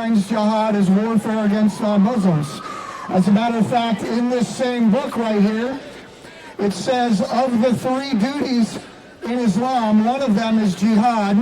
defines jihad as warfare against non-Muslims. As a matter of fact, in this same book right here, it says of the 3 duties in Islam, one of them is jihad,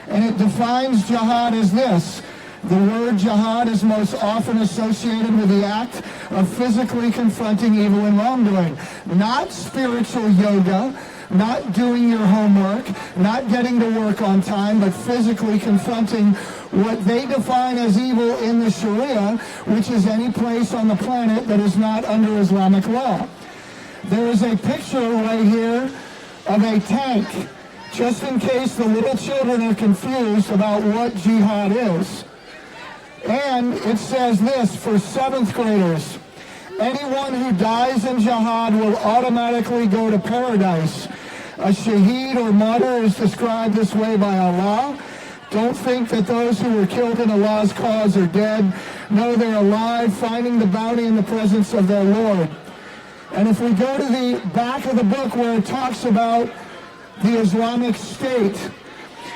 and it defines jihad as this. The word jihad is most often associated with the act of physically confronting evil and wrongdoing. Not spiritual yoga, not doing your homework, not getting to work on time, but physically confronting what they define as evil in the Sharia, which is any place on the planet that is not under Islamic law. There is a picture right here of a tank, just in case the little children are confused about what jihad is. And it says this for 7th graders: anyone who dies in jihad will automatically go to paradise. A shaheed or martyr is described this way by Allah. Don't think that those who were killed in Allah's cause are dead. No, they're alive, finding the bounty in the presence of their Lord. And if we go to the back of the book where it talks about the Islamic State,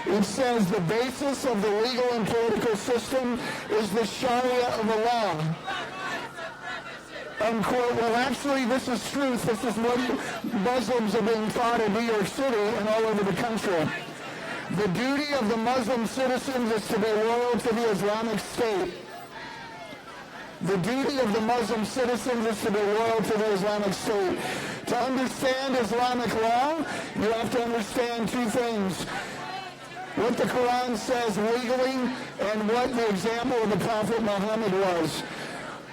it says the basis of the legal and political system is the Sharia of Allah. Unquote. Well, actually, this is truth. This is what Muslims are being taught in New York City and all over the country. The duty of the Muslim citizens is to be loyal to the Islamic State. The duty of the Muslim citizens is to be loyal to the Islamic State. To understand Islamic law, you have to understand 2 things. What the Quran says legally and what the example of the Prophet Muhammad was.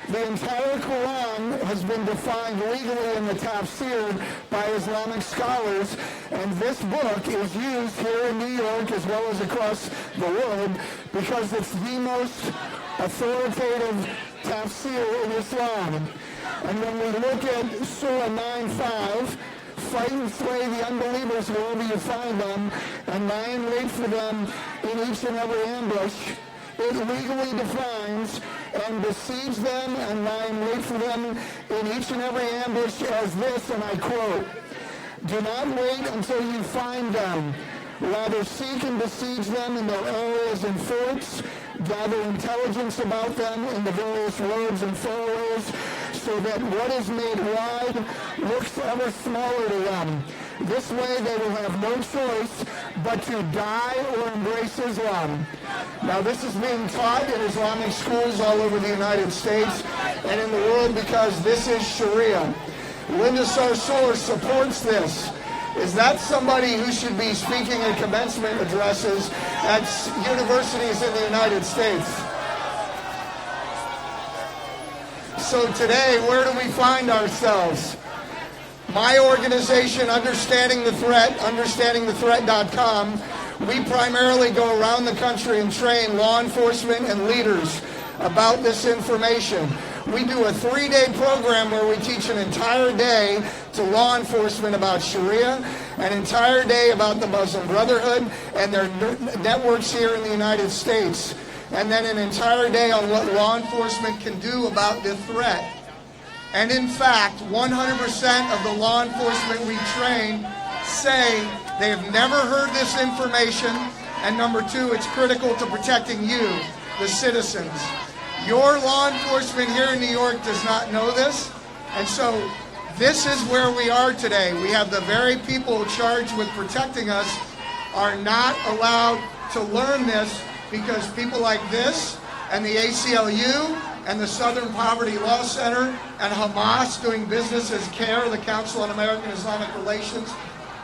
The entire Quran has been defined legally in the tafsir by Islamic scholars, and this book is used here in New York as well as across the world because it's the most authoritative tafsir in Islam. And when we look at Surah 9:5, fight and slay the unbelievers wherever you find them, and lie in wait for them in each and every ambush, it legally defines and besiege them and lie in wait for them in each and every ambush as this, and I quote, "Do not wait until you find them. Rather seek and besiege them in their areas and forts. Gather intelligence about them in the various roads and forays, so that what is made wide looks ever smaller to them. This way they will have no choice but to die or embrace Islam." Now this is being taught in Islamic schools all over the United States and in the world because this is Sharia. Linda Sarsour supports this. Is that somebody who should be speaking at commencement addresses at universities in the United States? So today, where do we find ourselves? My organization, Understanding the Threat, understandingthethreat.com, we primarily go around the country and train law enforcement and leaders about this information. We do a 3-day program where we teach an entire day to law enforcement about Sharia, an entire day about the Muslim Brotherhood and their networks here in the United States, and then an entire day on what law enforcement can do about the threat. And in fact, 100% of the law enforcement we train say they have never heard this information, and number 2, it's critical to protecting you, the citizens. Your law enforcement here in New York does not know this, and so this is where we are today. We have the very people charged with protecting us are not allowed to learn this because people like this and the ACLU and the Southern Poverty Law Center and Hamas doing business as CARE, the Council on American Islamic Relations,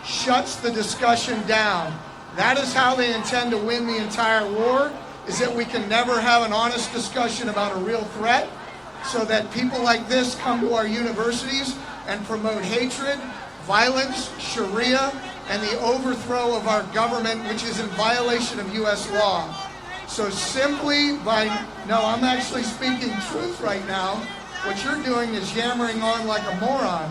shuts the discussion down. That is how they intend to win the entire war, is that we can never have an honest discussion about a real threat, so that people like this come to our universities and promote hatred, violence, Sharia, and the overthrow of our government, which is in violation of U.S. law. So simply by, no, I'm actually speaking truth right now. What you're doing is yammering on like a moron.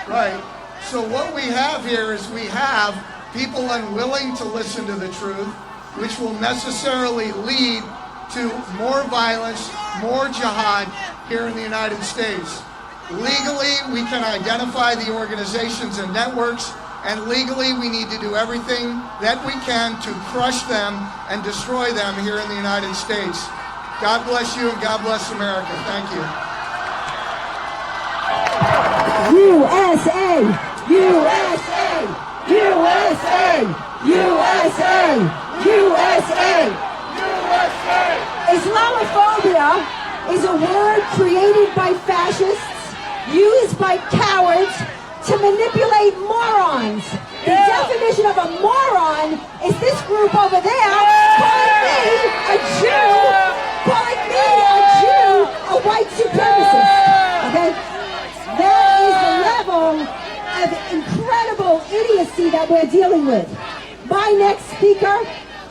Right. So what we have here is we have people unwilling to listen to the truth, which will necessarily lead to more violence, more jihad here in the United States. Legally, we can identify the organizations and networks And legally, we need to do everything that we can to crush them and destroy them here in the United States. God bless you and God bless America. Thank you. USA! USA! USA! USA! USA! USA! Islamophobia is a word created by fascists, used by cowards to manipulate morons. The definition of a moron is this group over there calling me a Jew, a white supremacist. Okay? That is the level of incredible idiocy that we're dealing with. My next speaker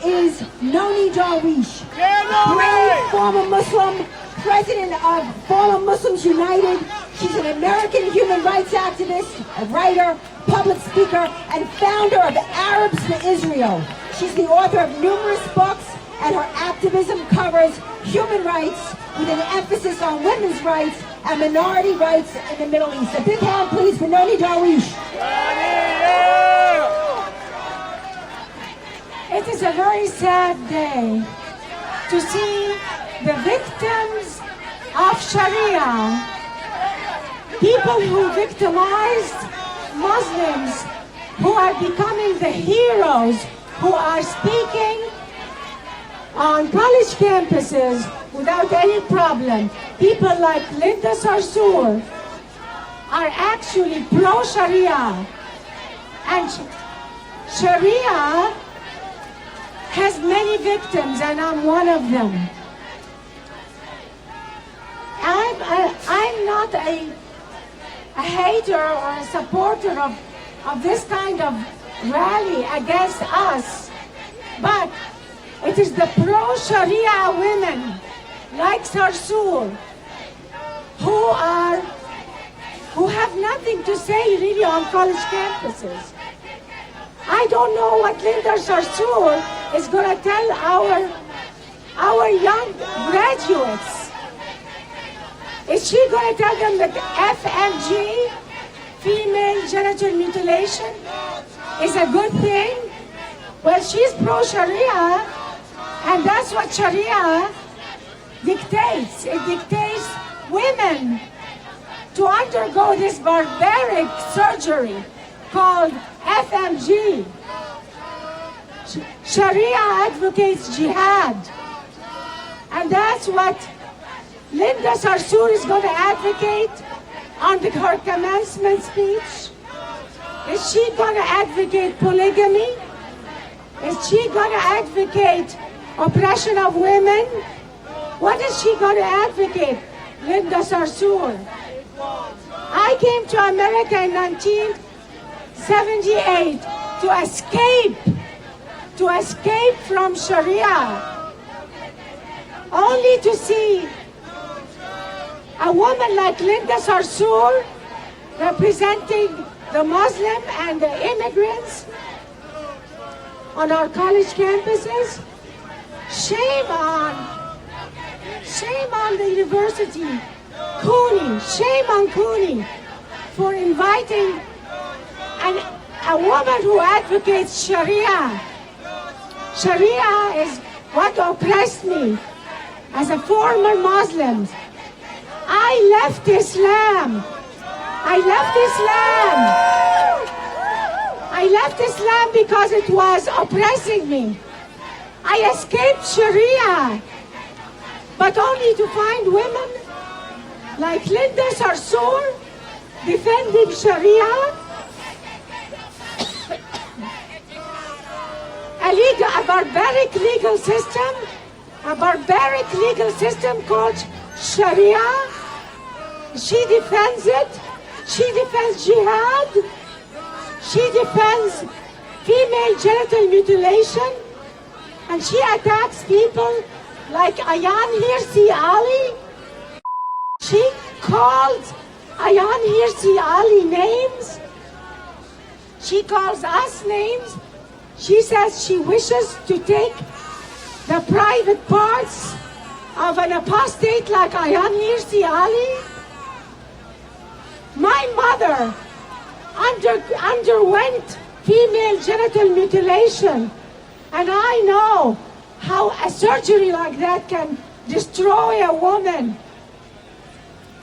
is Noni Darwish, brave former Muslim, president of Former Muslims United. She's an American human rights activist, a writer, public speaker, and founder of Arabs for Israel. She's the author of numerous books, and her activism covers human rights with an emphasis on women's rights and minority rights in the Middle East. A big hand, please, for Noni Darwish. It is a very sad day to see the victims of Sharia, people who victimized Muslims, who are becoming the heroes, who are speaking on college campuses without any problem. People like Linda Sarsour are actually pro-Sharia, and Sharia has many victims, and I'm one of them. I'm not a hater or a supporter of this kind of rally against us, but it is the pro-Sharia women like Sarsour who have nothing to say really on college campuses. I don't know what Linda Sarsour is going to tell our young graduates. Is she going to tell them that FMG, female genital mutilation, is a good thing? Well, she's pro-Sharia, and that's what Sharia dictates. It dictates women to undergo this barbaric surgery called FMG. Sharia advocates jihad, and that's what Linda Sarsour is going to advocate on her commencement speech. Is she going to advocate polygamy? Is she going to advocate oppression of women? What is she going to advocate, Linda Sarsour? I came to America in 1978 to escape from Sharia, only to see a woman like Linda Sarsour representing the Muslim and the immigrants on our college campuses. Shame on the university, CUNY, shame on CUNY for inviting a woman who advocates Sharia. Sharia is what oppressed me as a former Muslim. I left Islam. I left Islam because it was oppressing me. I escaped Sharia, but only to find women like Linda Sarsour defending Sharia. A barbaric legal system called Sharia. She defends it. She defends jihad. She defends female genital mutilation. And she attacks people like Ayaan Hirsi Ali. She called Ayaan Hirsi Ali names. She calls us names. She says she wishes to take the private parts of an apostate like Ayaan Hirsi Ali. My mother underwent female genital mutilation. And I know how a surgery like that can destroy a woman.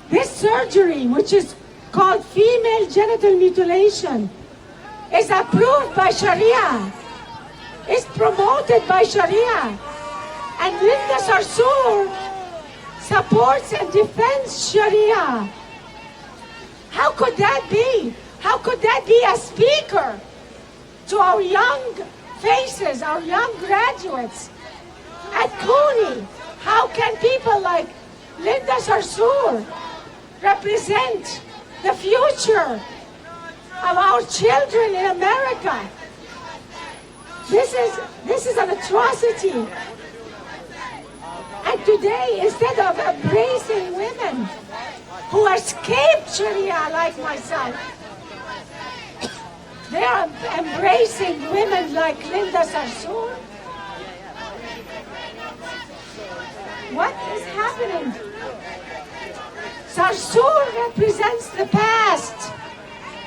This surgery, which is called female genital mutilation, is approved by Sharia. It's promoted by Sharia. And Linda Sarsour supports and defends Sharia. How could that be? How could that be a speaker to our young faces, our young graduates at CUNY? How can people like Linda Sarsour represent the future of our children in America? This is an atrocity. And today, instead of embracing women who escaped Sharia like myself, they are embracing women like Linda Sarsour. What is happening? Sarsour represents the past.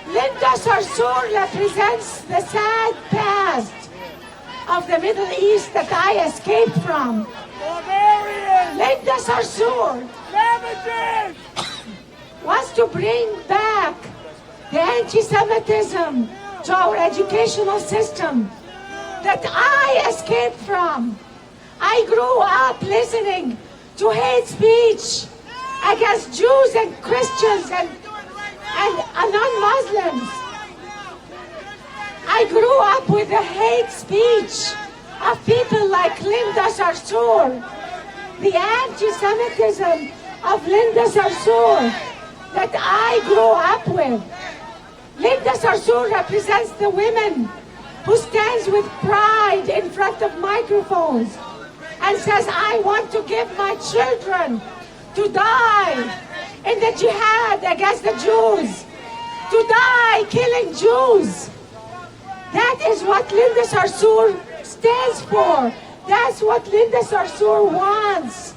Linda Sarsour represents the sad past of the Middle East that I escaped from. Linda Sarsour wants to bring back the anti-Semitism to our educational system that I escaped from. I grew up listening to hate speech against Jews and Christians and non-Muslims. I grew up with the hate speech of people like Linda Sarsour, the anti-Semitism of Linda Sarsour that I grew up with. Linda Sarsour represents the women who stands with pride in front of microphones and says, I want to give my children to die in the jihad against the Jews, to die killing Jews. That is what Linda Sarsour stands for. That's what Linda Sarsour wants.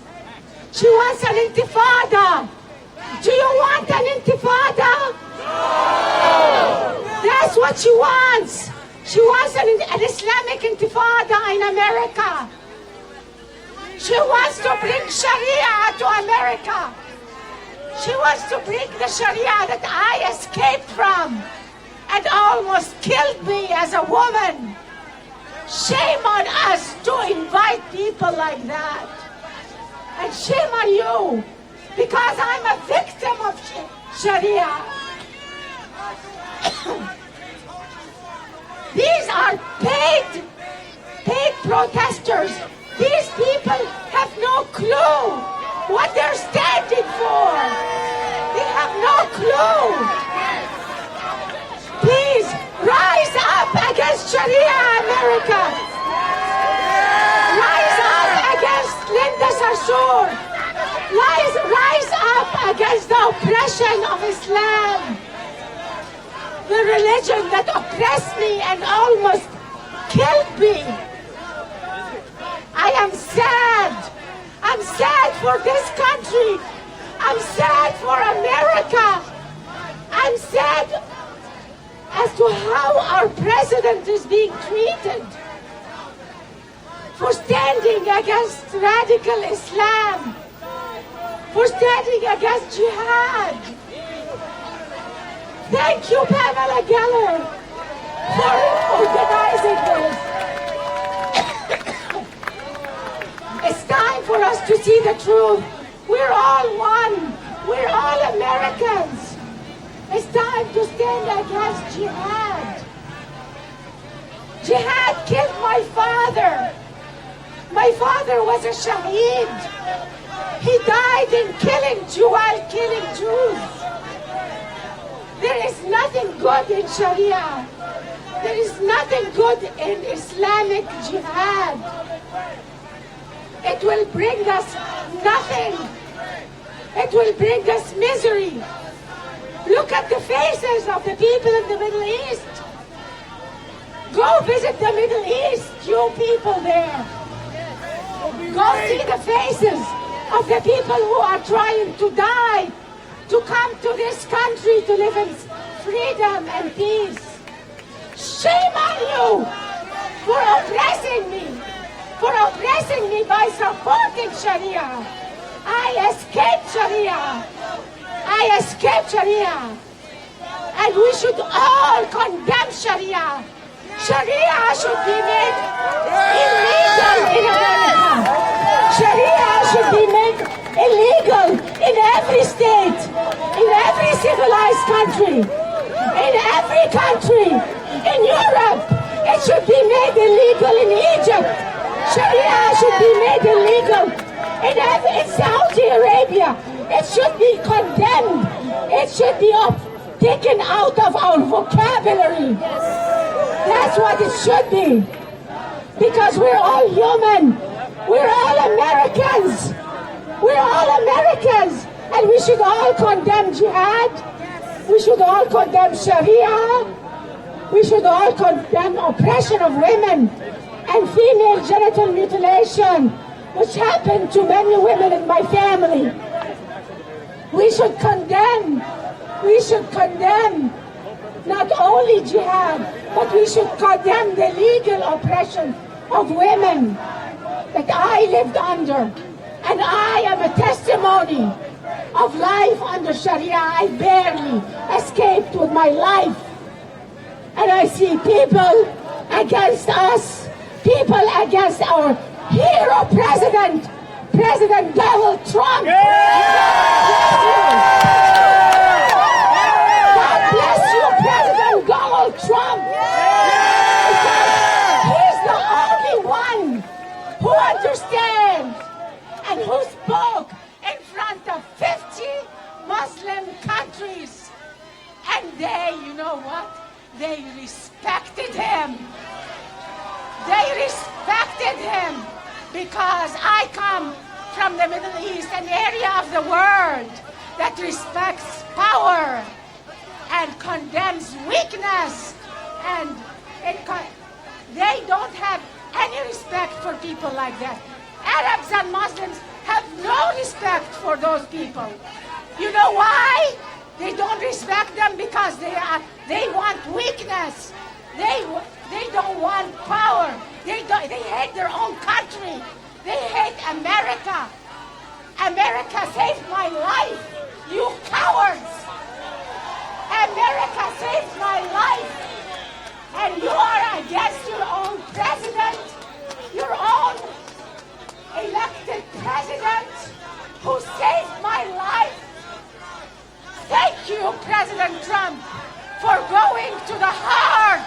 She wants an intifada. Do you want an intifada? No! That's what she wants. She wants an Islamic intifada in America. She wants to bring Sharia to America. She wants to bring the Sharia that I escaped from and almost killed me as a woman. Shame on us to invite people like that. And shame on you, because I'm a victim of Sharia. These are paid protesters. These people have no clue what they're standing for. They have no clue. Please rise up against Sharia America. Rise up against Linda Sarsour. Rise up against the oppression of Islam. The religion that oppressed me and almost killed me. I am sad. I'm sad for this country. I'm sad for America. I'm sad as to how our president is being treated for standing against radical Islam, for standing against jihad. Thank you, Pamela Geller, for organizing this. It's time for us to see the truth. We're all one. We're all Americans. It's time to stand against jihad. Jihad killed my father. My father was a shaheed. He died in while killing Jews. There is nothing good in Sharia. There is nothing good in Islamic jihad. It will bring us nothing. It will bring us misery. Look at the faces of the people in the Middle East. Go visit the Middle East, you people there. Go see the faces of the people who are trying to die, to come to this country to live in freedom and peace. Shame on you for oppressing me by supporting Sharia. I escaped Sharia. And we should all condemn Sharia. Sharia should be made illegal in America. Sharia should be made illegal in every state, in every civilized country, in every country. In Europe, it should be made illegal in Egypt. Sharia should be made illegal in Saudi Arabia. It should be condemned. It should be taken out of our vocabulary. That's what it should be. Because we're all human. We're all Americans. We're all Americans. And we should all condemn jihad. We should all condemn Sharia. We should all condemn oppression of women and female genital mutilation, which happened to many women in my family. We should condemn not only jihad, but we should condemn the legal oppression of women that I lived under. And I am a testimony of life under Sharia. I barely escaped with my life. And I see people against us, people against our hero President Donald Trump. God bless you, President Donald Trump. He's the only one who understands and who spoke in front of 50 Muslim countries. And they, you know what? They respected him. They respected him because I come from the Middle East, an area of the world that respects power and condemns weakness. And they don't have any respect for people like that. Arabs and Muslims have no respect for those people. You know why? They don't respect them because they want weakness. They don't want power. They hate their own country. They hate America. America saved my life, you cowards. America saved my life. And you are against your own president, your own elected president who saved my life. Thank you, President Trump, for going to the heart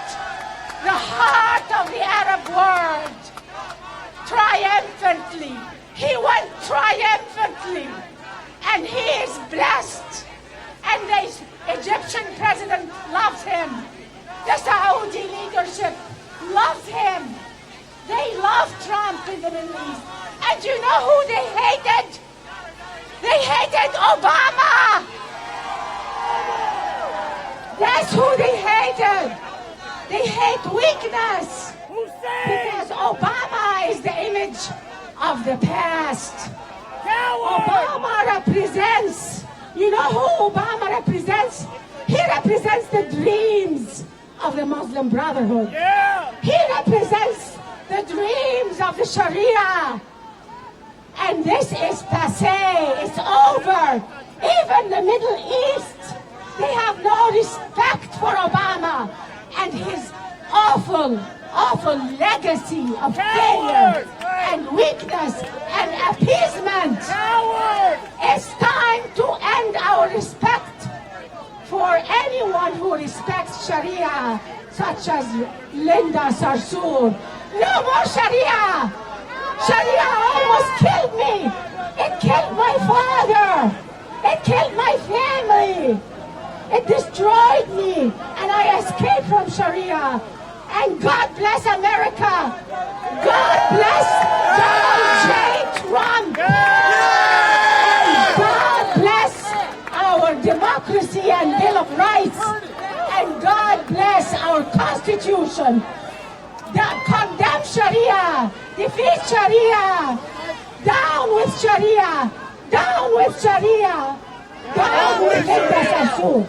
of the Arab world, triumphantly. He went triumphantly, and he is blessed. And the Egyptian president loves him. The Saudi leadership loves him. They love Trump in the Middle East. And you know who they hated? They hated Obama. That's who they hated. They hate weakness. Because Obama is the image of the past. Obama represents, you know who Obama represents? He represents the dreams of the Muslim Brotherhood. He represents the dreams of the Sharia. And this is passé. It's over. Even the Middle East, they have no respect for Obama and his awful legacy of failure and weakness and appeasement. It's time to end our respect for anyone who respects Sharia, such as Linda Sarsour. No more Sharia! Sharia almost killed me! It killed my father! It killed my family! It destroyed me, and I escaped from Sharia. And God bless America. God bless Donald J. Trump. And God bless our democracy and Bill of Rights. And God bless our Constitution. Condemn Sharia. Defeat Sharia. Down with Sharia. Down with Sharia. Down with Linda Sarsour.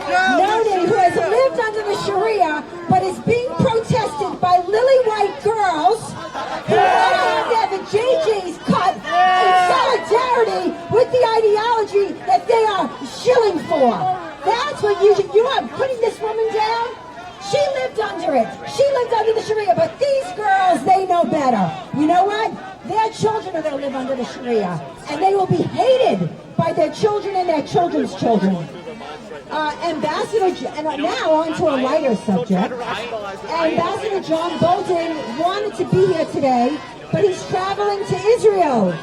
Noni, who has lived under the Sharia, but is being protested by lily white girls who want to have their JJs cut in solidarity with the ideology that they are shilling for. That's what you are putting this woman down. She lived under it. She lived under the Sharia, but these girls, they know better. You know what? Their children are going to live under the Sharia, and they will be hated by their children and their children's children. And now on to a lighter subject. Ambassador John Bolton wanted to be here today, but he's traveling to Israel.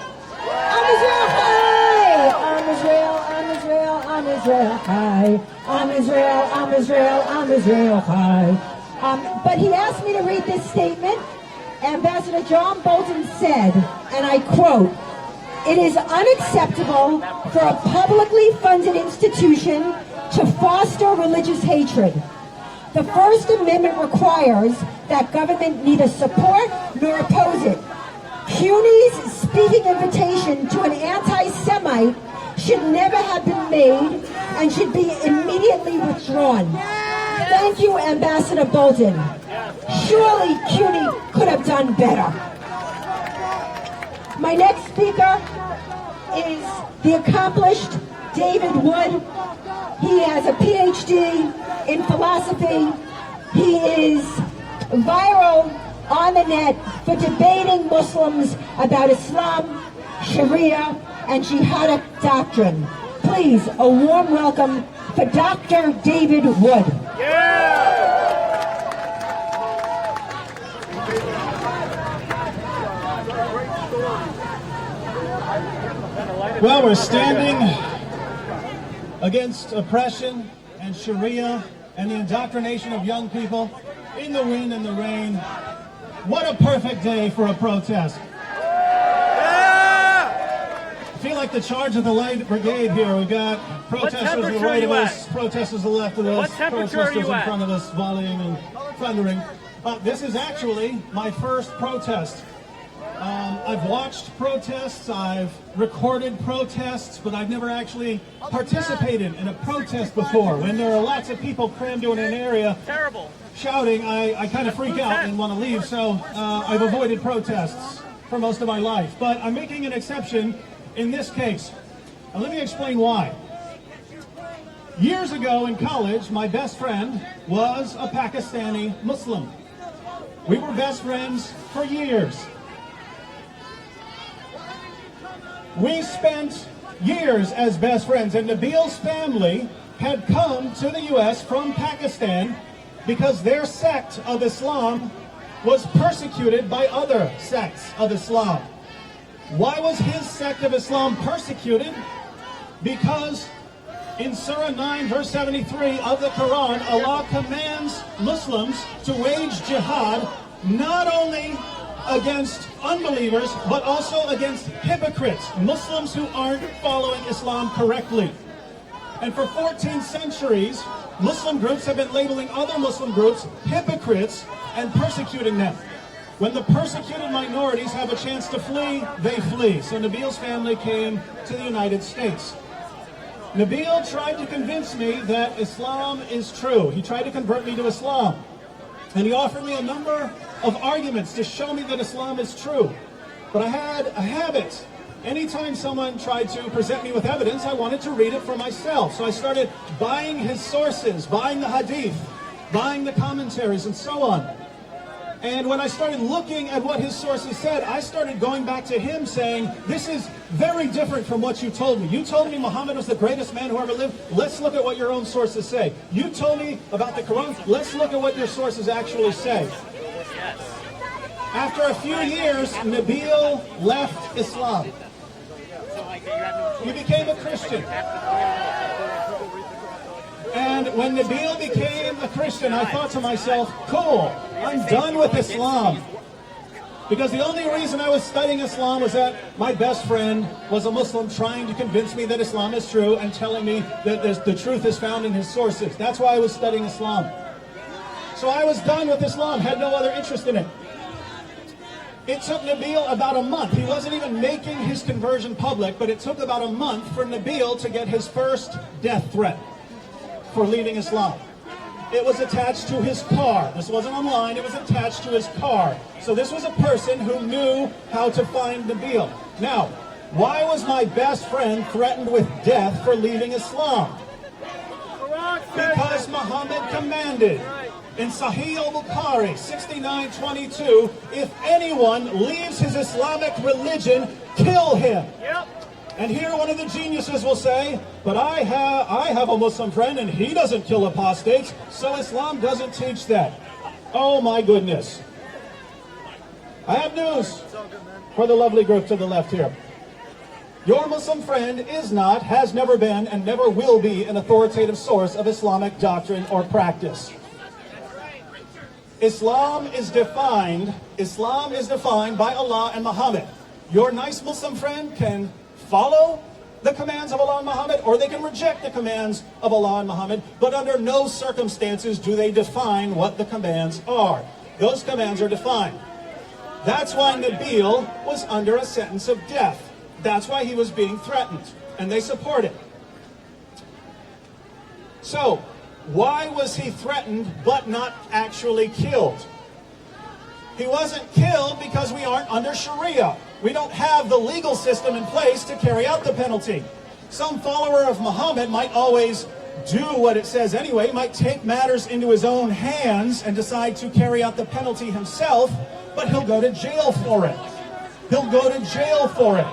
I'm Israel, hi! I'm Israel, I'm Israel, I'm Israel, hi! I'm Israel, I'm Israel, I'm Israel, hi! But he asked me to read this statement. Ambassador John Bolton said, and I quote, "It is unacceptable for a publicly funded institution to foster religious hatred. The First Amendment requires that government neither support nor oppose it. CUNY's speaking invitation to an anti-Semite should never have been made and should be immediately withdrawn." Thank you, Ambassador Bolton. Surely CUNY could have done better. My next speaker is the accomplished David Wood. He has a PhD in philosophy. He is viral on the net for debating Muslims about Islam, Sharia, and jihadic doctrine. Please, a warm welcome for Dr. David Wood. Well, we're standing against oppression and Sharia and the indoctrination of young people in the wind and the rain. What a perfect day for a protest. I feel like the charge of the light brigade here. We've got protesters to the right of us, protesters to the left of us, protesters in front of us volleying and thundering. This is actually my first protest. I've watched protests, I've recorded protests, but I've never actually participated in a protest before. When there are lots of people crammed in an area shouting, I kind of freak out and want to leave, so I've avoided protests for most of my life. But I'm making an exception in this case. And let me explain why. Years ago in college, my best friend was a Pakistani Muslim. We were best friends for years. We spent years as best friends, and Nabil's family had come to the U.S. from Pakistan because their sect of Islam was persecuted by other sects of Islam. Why was his sect of Islam persecuted? Because in Surah 9, verse 73 of the Quran, Allah commands Muslims to wage jihad not only against unbelievers, but also against hypocrites, Muslims who aren't following Islam correctly. And for 14 centuries, Muslim groups have been labeling other Muslim groups hypocrites and persecuting them. When the persecuted minorities have a chance to flee, they flee. So Nabil's family came to the United States. Nabil tried to convince me that Islam is true. He tried to convert me to Islam. And he offered me a number of arguments to show me that Islam is true. But I had a habit. Anytime someone tried to present me with evidence, I wanted to read it for myself. So I started buying his sources, buying the hadith, buying the commentaries, and so on. And when I started looking at what his sources said, I started going back to him saying, this is very different from what you told me. You told me Muhammad was the greatest man who ever lived. Let's look at what your own sources say. You told me about the Quran. Let's look at what your sources actually say. After a few years, Nabil left Islam. He became a Christian. And when Nabil became a Christian, I thought to myself, cool, I'm done with Islam. Because the only reason I was studying Islam was that my best friend was a Muslim trying to convince me that Islam is true and telling me that the truth is found in his sources. That's why I was studying Islam. So I was done with Islam, had no other interest in it. It took Nabil about a month. He wasn't even making his conversion public, but it took about a month for Nabil to get his first death threat for leaving Islam. It was attached to his car. This wasn't online, it was attached to his car. So this was a person who knew how to find Nabil. Now, why was my best friend threatened with death for leaving Islam? Because Muhammad commanded in Sahih al-Bukhari 69:22, if anyone leaves his Islamic religion, kill him. And here one of the geniuses will say, but I have a Muslim friend and he doesn't kill apostates, so Islam doesn't teach that. Oh my goodness. I have news for the lovely group to the left here. Your Muslim friend is not, has never been, and never will be an authoritative source of Islamic doctrine or practice. Islam is defined by Allah and Muhammad. Your nice Muslim friend can follow the commands of Allah and Muhammad, or they can reject the commands of Allah and Muhammad, but under no circumstances do they define what the commands are. Those commands are defined. That's why Nabil was under a sentence of death. That's why he was being threatened, and they support it. So, why was he threatened but not actually killed? He wasn't killed because we aren't under Sharia. We don't have the legal system in place to carry out the penalty. Some follower of Muhammad might always do what it says anyway, might take matters into his own hands and decide to carry out the penalty himself, but he'll go to jail for it. He'll go to jail for it.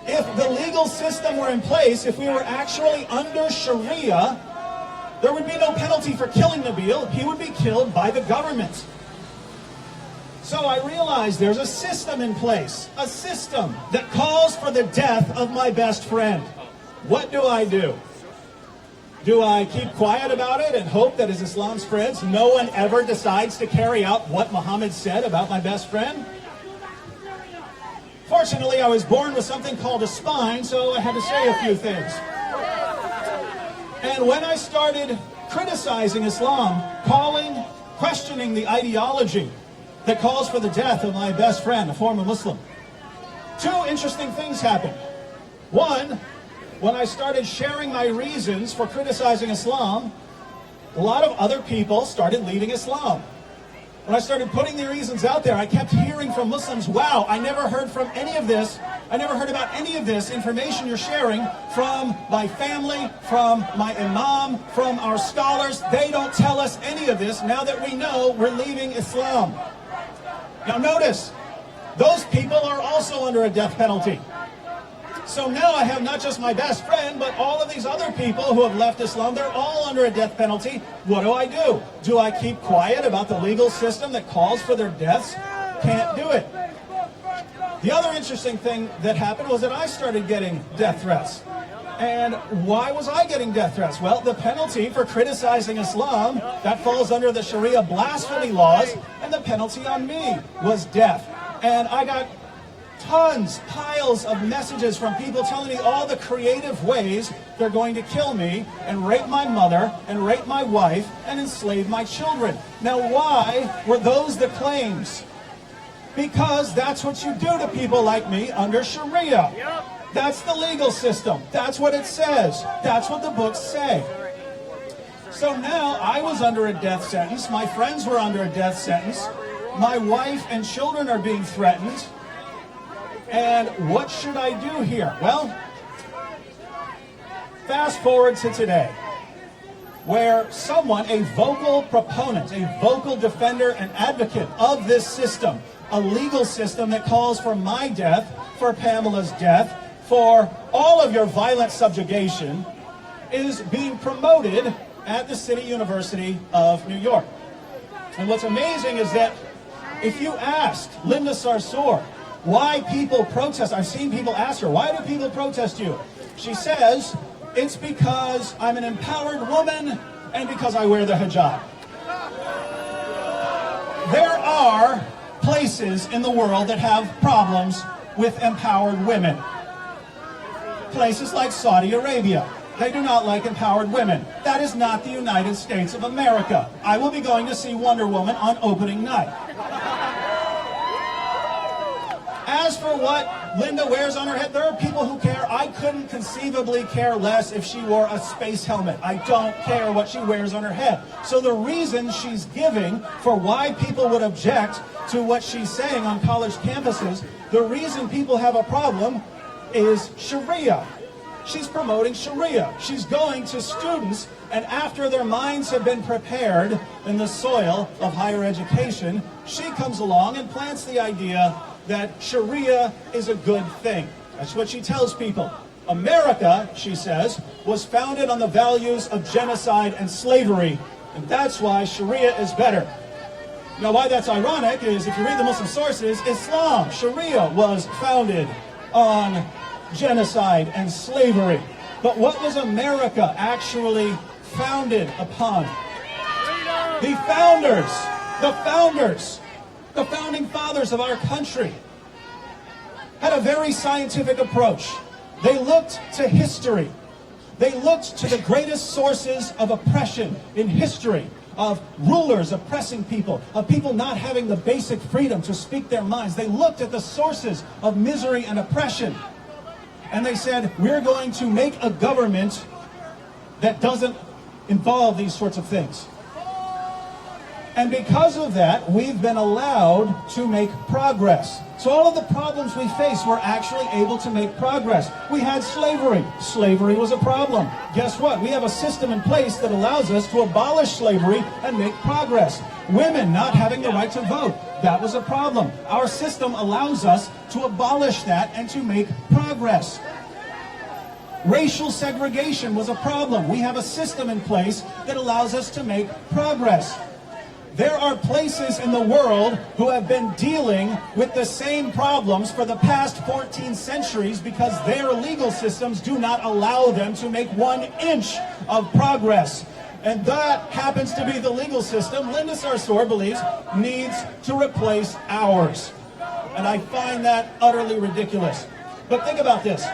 If the legal system were in place, if we were actually under Sharia, there would be no penalty for killing Nabil. He would be killed by the government. So I realized there's a system in place, a system that calls for the death of my best friend. What do I do? Do I keep quiet about it and hope that as Islam spreads, no one ever decides to carry out what Muhammad said about my best friend? Fortunately, I was born with something called a spine, so I had to say a few things. And when I started criticizing Islam, questioning the ideology that calls for the death of my best friend, a former Muslim, two interesting things happened. One, when I started sharing my reasons for criticizing Islam, a lot of other people started leaving Islam. When I started putting the reasons out there, I kept hearing from Muslims, wow, I never heard from any of this. I never heard about any of this information you're sharing from my family, from my imam, from our scholars. They don't tell us any of this now that we know we're leaving Islam. Now notice, those people are also under a death penalty. So now I have not just my best friend, but all of these other people who have left Islam, they're all under a death penalty. What do? Do I keep quiet about the legal system that calls for their deaths? Can't do it. The other interesting thing that happened was that I started getting death threats. And why was I getting death threats? Well, the penalty for criticizing Islam, that falls under the Sharia blasphemy laws, and the penalty on me was death. And I got piles of messages from people telling me all the creative ways they're going to kill me and rape my mother and rape my wife and enslave my children. Now, why were those the claims? Because that's what you do to people like me under Sharia. That's the legal system. That's what it says. That's what the books say. So now I was under a death sentence. My friends were under a death sentence. My wife and children are being threatened. And what should I do here? Well, fast forward to today, where someone, a vocal proponent, a vocal defender and advocate of this system, a legal system that calls for my death, for Pamela's death, for all of your violent subjugation, is being promoted at the City University of New York. And what's amazing is that if you asked Linda Sarsour why people protest, I've seen people ask her, why do people protest you? She says, it's because I'm an empowered woman and because I wear the hijab. There are places in the world that have problems with empowered women. Places like Saudi Arabia. They do not like empowered women. That is not the United States of America. I will be going to see Wonder Woman on opening night. As for what Linda wears on her head, there are people who care. I couldn't conceivably care less if she wore a space helmet. I don't care what she wears on her head. So the reason she's giving for why people would object to what she's saying on college campuses, the reason people have a problem is Sharia. She's promoting Sharia. She's going to students, and after their minds have been prepared in the soil of higher education, she comes along and plants the idea that Sharia is a good thing. That's what she tells people. America, she says, was founded on the values of genocide and slavery, and that's why Sharia is better. Now, why that's ironic is, if you read the Muslim sources, Islam, Sharia, was founded on genocide and slavery. But what was America actually founded upon? The founding fathers of our country had a very scientific approach. They looked to history. They looked to the greatest sources of oppression in history, of rulers oppressing people, of people not having the basic freedom to speak their minds. They looked at the sources of misery and oppression, and they said, we're going to make a government that doesn't involve these sorts of things. And because of that, we've been allowed to make progress. So all of the problems we face, we're actually able to make progress. We had slavery. Slavery was a problem. Guess what? We have a system in place that allows us to abolish slavery and make progress. Women not having the right to vote. That was a problem. Our system allows us to abolish that and to make progress. Racial segregation was a problem. We have a system in place that allows us to make progress. There are places in the world who have been dealing with the same problems for the past 14 centuries because their legal systems do not allow them to make 1 inch of progress. And that happens to be the legal system Linda Sarsour believes needs to replace ours. And I find that utterly ridiculous. But think about this.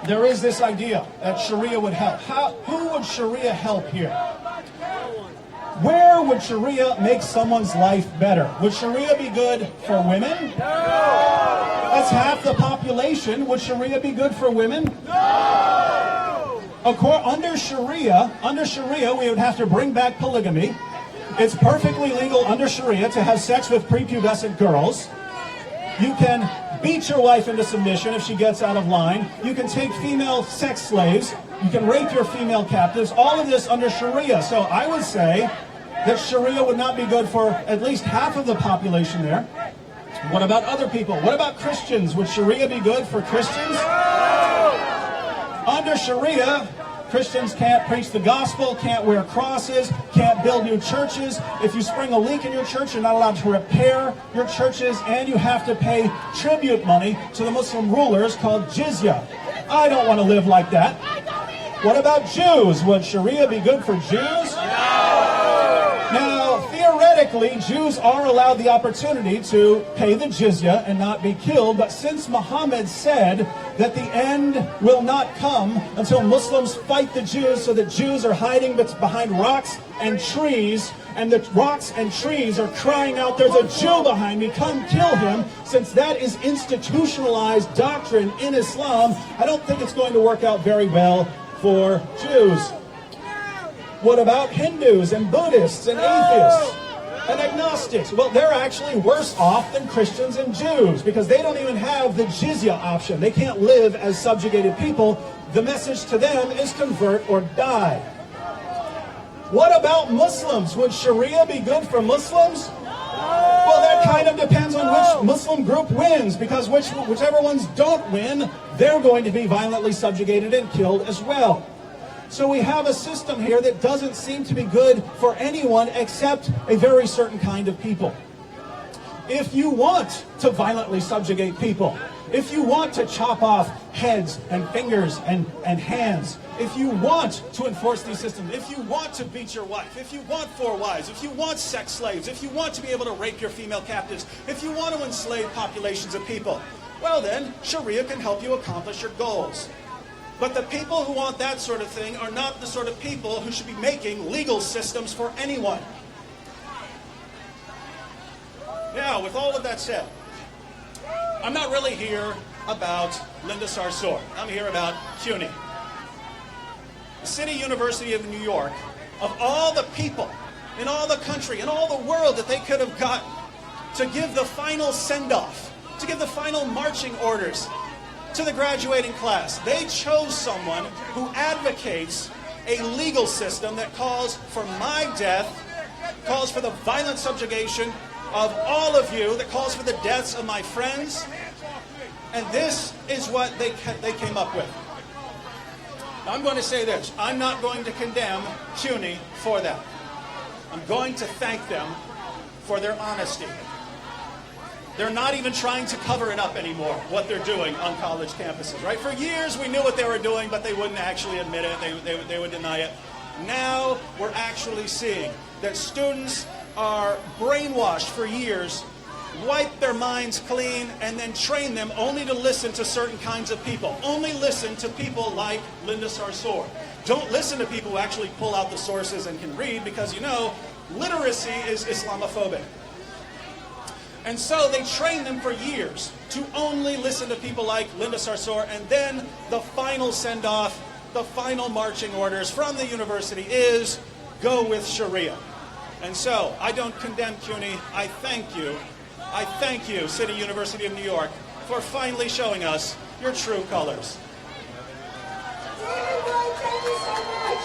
There is this idea that Sharia would help. Who would Sharia help here? Where would Sharia make someone's life better? Would Sharia be good for women? No! That's half the population. Would Sharia be good for women? No! Under Sharia, we would have to bring back polygamy. It's perfectly legal under Sharia to have sex with prepubescent girls. You can beat your wife into submission if she gets out of line. You can take female sex slaves. You can rape your female captives. All of this under Sharia. So I would say that Sharia would not be good for at least half of the population there. What about other people? What about Christians? Would Sharia be good for Christians? Under Sharia, Christians can't preach the gospel, can't wear crosses, can't build new churches. If you spring a leak in your church, you're not allowed to repair your churches, and you have to pay tribute money to the Muslim rulers called jizya. I don't want to live like that. What about Jews? Would Sharia be good for Jews? Now, theoretically, Jews are allowed the opportunity to pay the jizya and not be killed, but since Muhammad said that the end will not come until Muslims fight the Jews, so that Jews are hiding behind rocks and trees, and the rocks and trees are crying out, there's a Jew behind me, come kill him, since that is institutionalized doctrine in Islam, I don't think it's going to work out very well for Jews. What about Hindus and Buddhists and atheists and agnostics? Well, they're actually worse off than Christians and Jews because they don't even have the jizya option. They can't live as subjugated people. The message to them is convert or die. What about Muslims? Would Sharia be good for Muslims? Well, that kind of depends on which Muslim group wins, because whichever ones don't win, they're going to be violently subjugated and killed as well. So we have a system here that doesn't seem to be good for anyone except a very certain kind of people. If you want to violently subjugate people, if you want to chop off heads and fingers and hands, if you want to enforce these systems, if you want to beat your wife, if you want 4 wives, if you want sex slaves, if you want to be able to rape your female captives, if you want to enslave populations of people, well then, Sharia can help you accomplish your goals. But the people who want that sort of thing are not the sort of people who should be making legal systems for anyone. Now, with all of that said, I'm not really here about Linda Sarsour. I'm here about CUNY. The City University of New York, of all the people in all the country, in all the world that they could have gotten to give the final send-off, to give the final marching orders to the graduating class, they chose someone who advocates a legal system that calls for my death, calls for the violent subjugation of all of you, that calls for the deaths of my friends. And this is what they came up with. Now, I'm going to say this. I'm not going to condemn CUNY for that. I'm going to thank them for their honesty. They're not even trying to cover it up anymore, what they're doing on college campuses, right? For years, we knew what they were doing, but they wouldn't actually admit it. They would deny it. Now, we're actually seeing that students are brainwashed for years, wipe their minds clean, and then train them only to listen to certain kinds of people. Only listen to people like Linda Sarsour. Don't listen to people who actually pull out the sources and can read, because you know, literacy is Islamophobic. And so they train them for years to only listen to people like Linda Sarsour, and then the final send-off, the final marching orders from the university is go with Sharia. And so I don't condemn CUNY. I thank you. I thank you, City University of New York, for finally showing us your true colors. David White, thank you so much.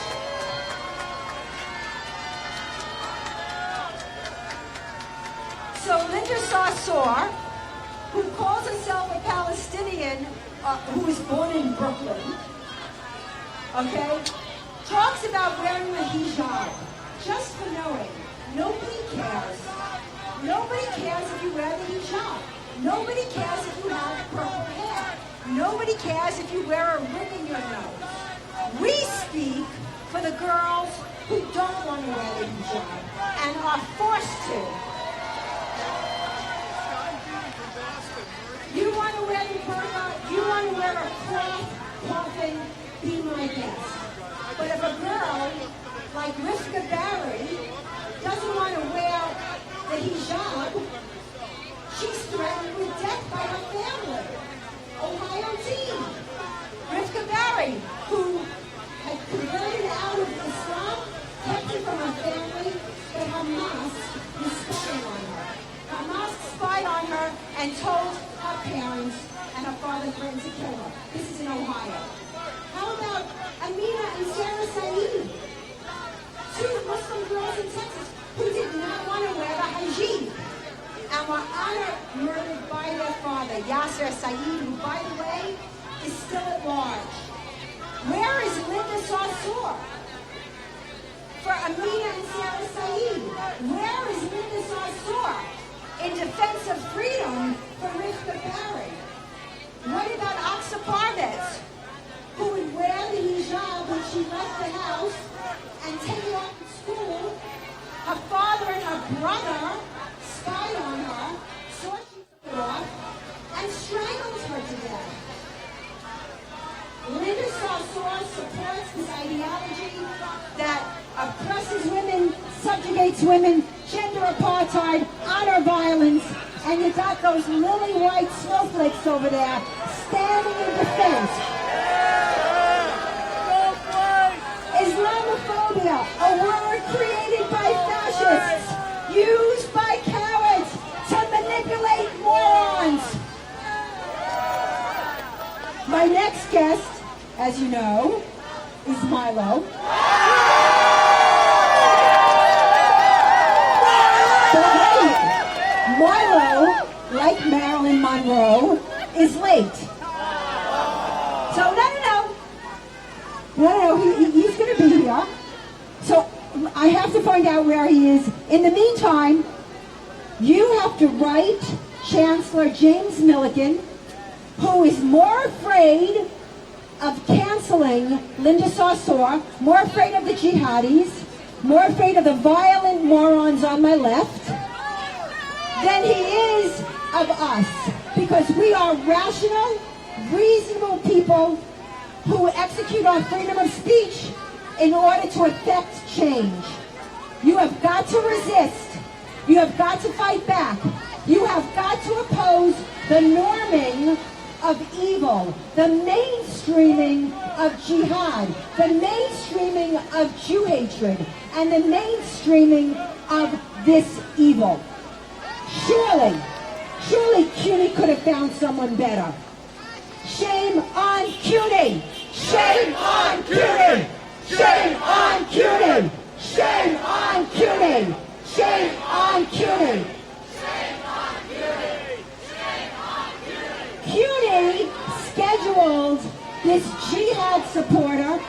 So Linda Sarsour, who calls herself a Palestinian, who was born in Brooklyn, okay, talks about wearing a hijab. Just for knowing, nobody cares. Nobody cares if you wear the hijab. Nobody cares if you have purple hair. Nobody cares if you wear a ring in your nose. We speak for the girls who don't want to wear the hijab and are forced to. You want to wear the burqa, you want to wear a cloth coffin, be my guest. But if a girl like Rivka Barry doesn't want to wear the hijab, she's threatened with death by her family. Ohio teen. Rivka Barry, who had converted out of Islam, kept it from her family, but Hamas was spying on her. Hamas spied on her and told her parents, and her father threatened to kill her. This is in Ohio. How about Amina and Sarah Saeed? Two Muslim girls in Texas who did not want to wear the hijab and were murdered by their father, Yasser Saeed, who, by the way, is still at large. Where is Linda Sarsour for Amina and Sarah Saeed? Where is Linda Sarsour in defense of freedom for Rivka Barry? What about Aqsa Parvez, who would wear the hijab when she left the house and take it off to school? Her father and her brother spied on her, saw she took it off, and strangled her to death. Linda Sarsour supports this ideology that oppresses women, subjugates women, gender apartheid, honor violence, and you got those lily white snowflakes over there standing in defense. Islamophobia, a word created by fascists, used by cowards to manipulate morons. My next guest, as you know, is Milo. But wait, Milo, like Marilyn Monroe, is late. So no, he's going to be here. So I have to find out where he is. In the meantime, you have to write Chancellor James Milliken, who is more afraid of canceling Linda Sarsour, more afraid of the jihadis, more afraid of the violent morons on my left, than he is of us. Because we are rational, reasonable people who execute our freedom of speech in order to effect change. You have got to resist. You have got to fight back. You have got to oppose the norming of evil, the mainstreaming of jihad, the mainstreaming of Jew hatred, and the mainstreaming of this evil. Surely CUNY could have found someone better. Shame on CUNY! Shame on CUNY! Shame on CUNY! Shame on CUNY! Shame on CUNY! CUNY scheduled this jihad supporter,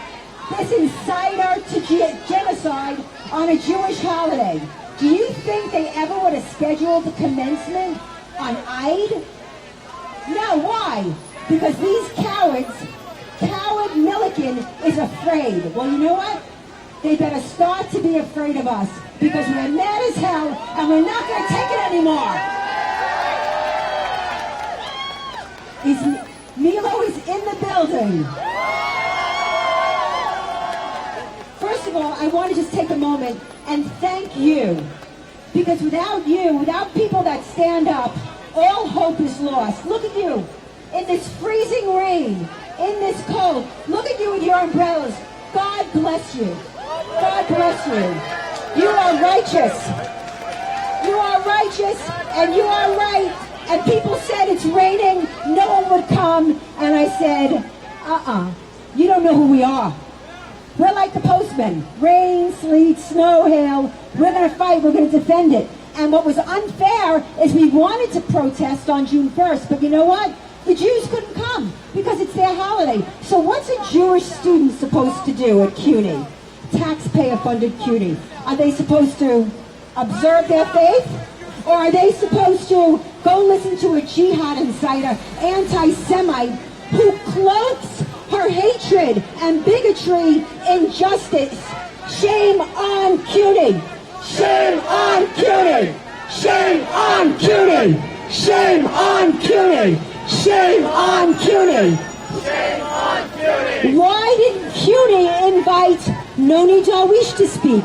this inciter to genocide on a Jewish holiday. Do you think they ever would have scheduled the commencement on Eid? No, why? Because these Coward Milliken is afraid. Well, you know what? They better start to be afraid of us because we're mad as hell and we're not going to take it anymore. Milo is in the building. First of all, I want to just take a moment and thank you. Because without you, without people that stand up, all hope is lost. Look at you in this freezing rain, in this cold. Look at you with your umbrellas. God bless you. God bless you. You are righteous. You are righteous and you are right. And people said it's raining, no one would come. And I said, you don't know who we are. We're like the postmen. Rain, sleet, snow, hail. We're going to fight. We're going to defend it. And what was unfair is we wanted to protest on June 1st. But you know what? The Jews couldn't come because it's their holiday. So what's a Jewish student supposed to do at CUNY? Taxpayer-funded CUNY. Are they supposed to observe their faith? Or are they supposed to go listen to a jihad inciter, anti-Semite, who cloaks her hatred and bigotry in justice? Shame on CUNY! Shame on CUNY! Shame on CUNY! Shame on CUNY! Shame on CUNY! Shame on CUNY! Why didn't CUNY invite Noni Darwish to speak?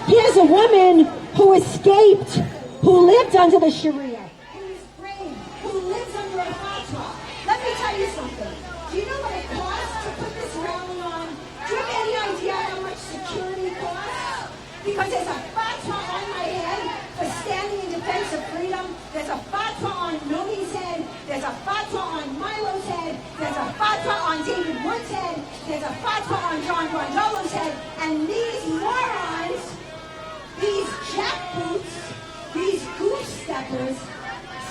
Here's a woman who escaped, who lived under the Sharia, who is brave, who lives under a fatwa. Let me tell you something. Do you know what it costs to put this rally on? Do you have any idea how much security costs? Because there's a fatwa on my head for standing in defense of freedom. There's a fatwa on Noni's head. There's a fatwa on Milo's head. There's a fatwa on David Woods' head. There's a fatwa on John Guandolo's head. And these morons, these jackboots, these goose steppers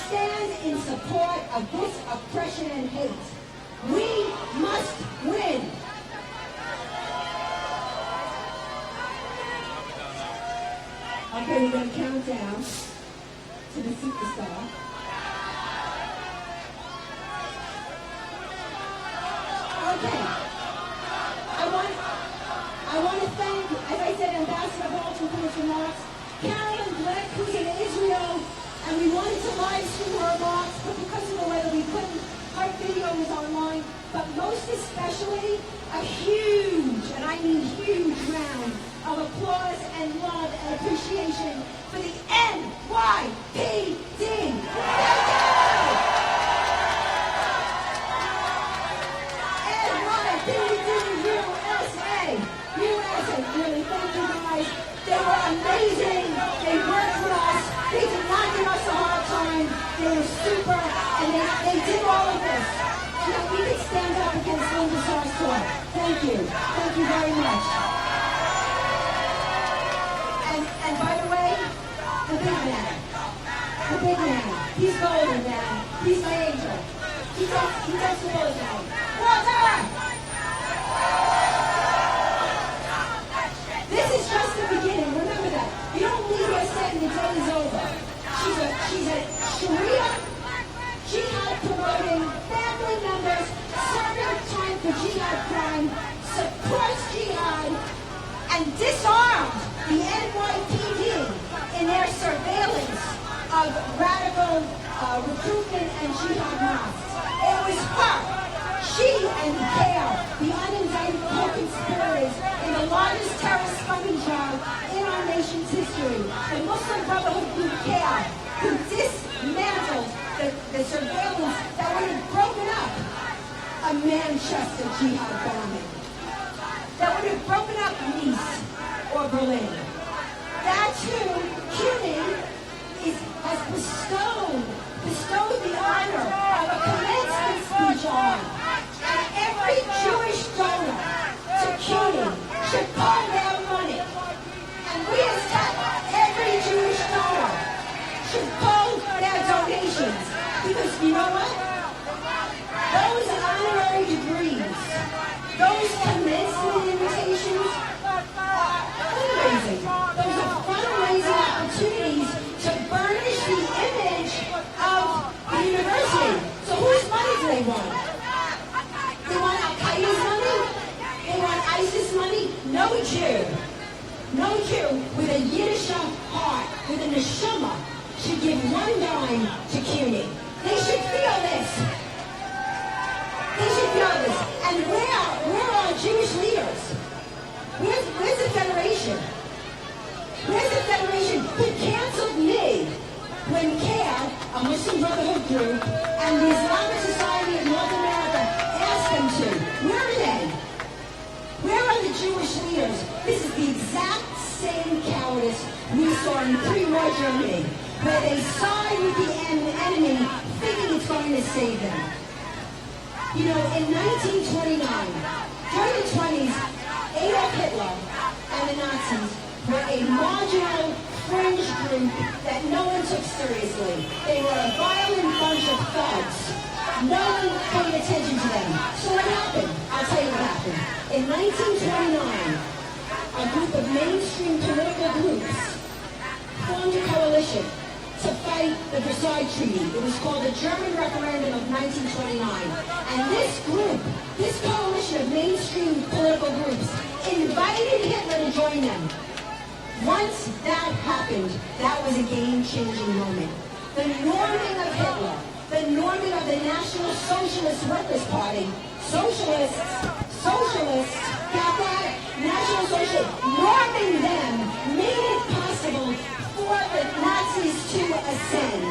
stand in support of this oppression and hate. We must win. Okay, we're going to count down to the superstar. Okay. I want to thank, as I said, Ambassador Bolton for his remarks. Carolyn Black, who's in Israel, and we wanted to live stream her remarks, but because of the weather, we couldn't. Her video was online, but most especially, a huge, and I mean huge round of applause and love and appreciation for the NYPD. Thank you! NYPD USA! USA, really, thank you guys. They were amazing. They worked with us. They did not give us a hard time. They were super, and they did all of this so that we could stand up against Linda Sarsour. Thank you. Thank you very much. And by the way, the big man. The big man. He's golden, man. He's my angel. He does the world now. Walter! This is just the beginning. Remember that. You don't leave her saying the day is over. She's a Sharia jihad promoting family members serving time for jihad crime, supports jihad, and disarmed the NYPD in their surveillance of radical recruitment and jihad mosques. It was her. She and CARE, the unindicted co-conspirators in the largest terrorist funding job in our nation's history, the Muslim Brotherhood group CARE, who dismantled the surveillance that would have broken up a Manchester jihad bombing, that would have broken up Nice or Berlin. That's who CUNY has bestowed the honor of a commencement speech on. And every Jewish donor to CUNY should call their money. And we as every Jewish donor should call their donations. Because you know what? Those honorary degrees, those commencement invitations are fundraising. Those are fundraising opportunities to burnish the image of the university. So whose money do they want? They want Al-Qaeda's money? They want ISIS money? No Jew. No Jew with a Yiddish heart, with a neshama, should give one dime to CUNY. They should feel this. They should feel this. And where are Jewish leaders? Where's the Federation? Where's the Federation who canceled me when CARE, a Muslim Brotherhood group, and the Islamic Society of North America asked them to? Where are they? Where are the Jewish leaders? This is the exact same cowardice we saw in pre-war Germany, where they side with the enemy thinking it's going to save them. You know, in 1929, during the 20s, Adolf Hitler and the Nazis were a marginal fringe group that no one took seriously. They were a violent bunch of thugs. No one paid attention to them. So what happened? I'll tell you what happened. In 1929, a group of mainstream political groups formed a coalition to fight the Versailles Treaty. It was called the German Referendum of 1929. And this group, this coalition of mainstream political groups, invited Hitler to join them. Once that happened, that was a game-changing moment. The norming of Hitler, the norming of the National Socialist Workers' Party, socialists, got that? National Socialists, norming them made it possible for the Nazis to ascend.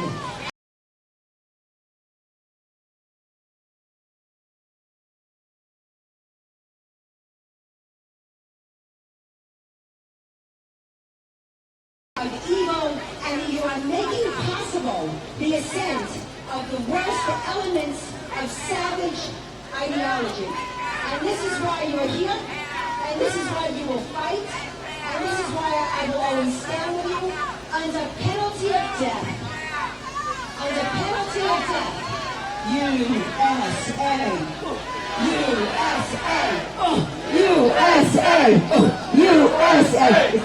Of evil, and you are making possible the ascent of the worst elements of savage ideology. And this is why you're here, and this is why you will fight, and this is why I will always stand with you under penalty of death. Under penalty of death. USA. USA. USA. USA.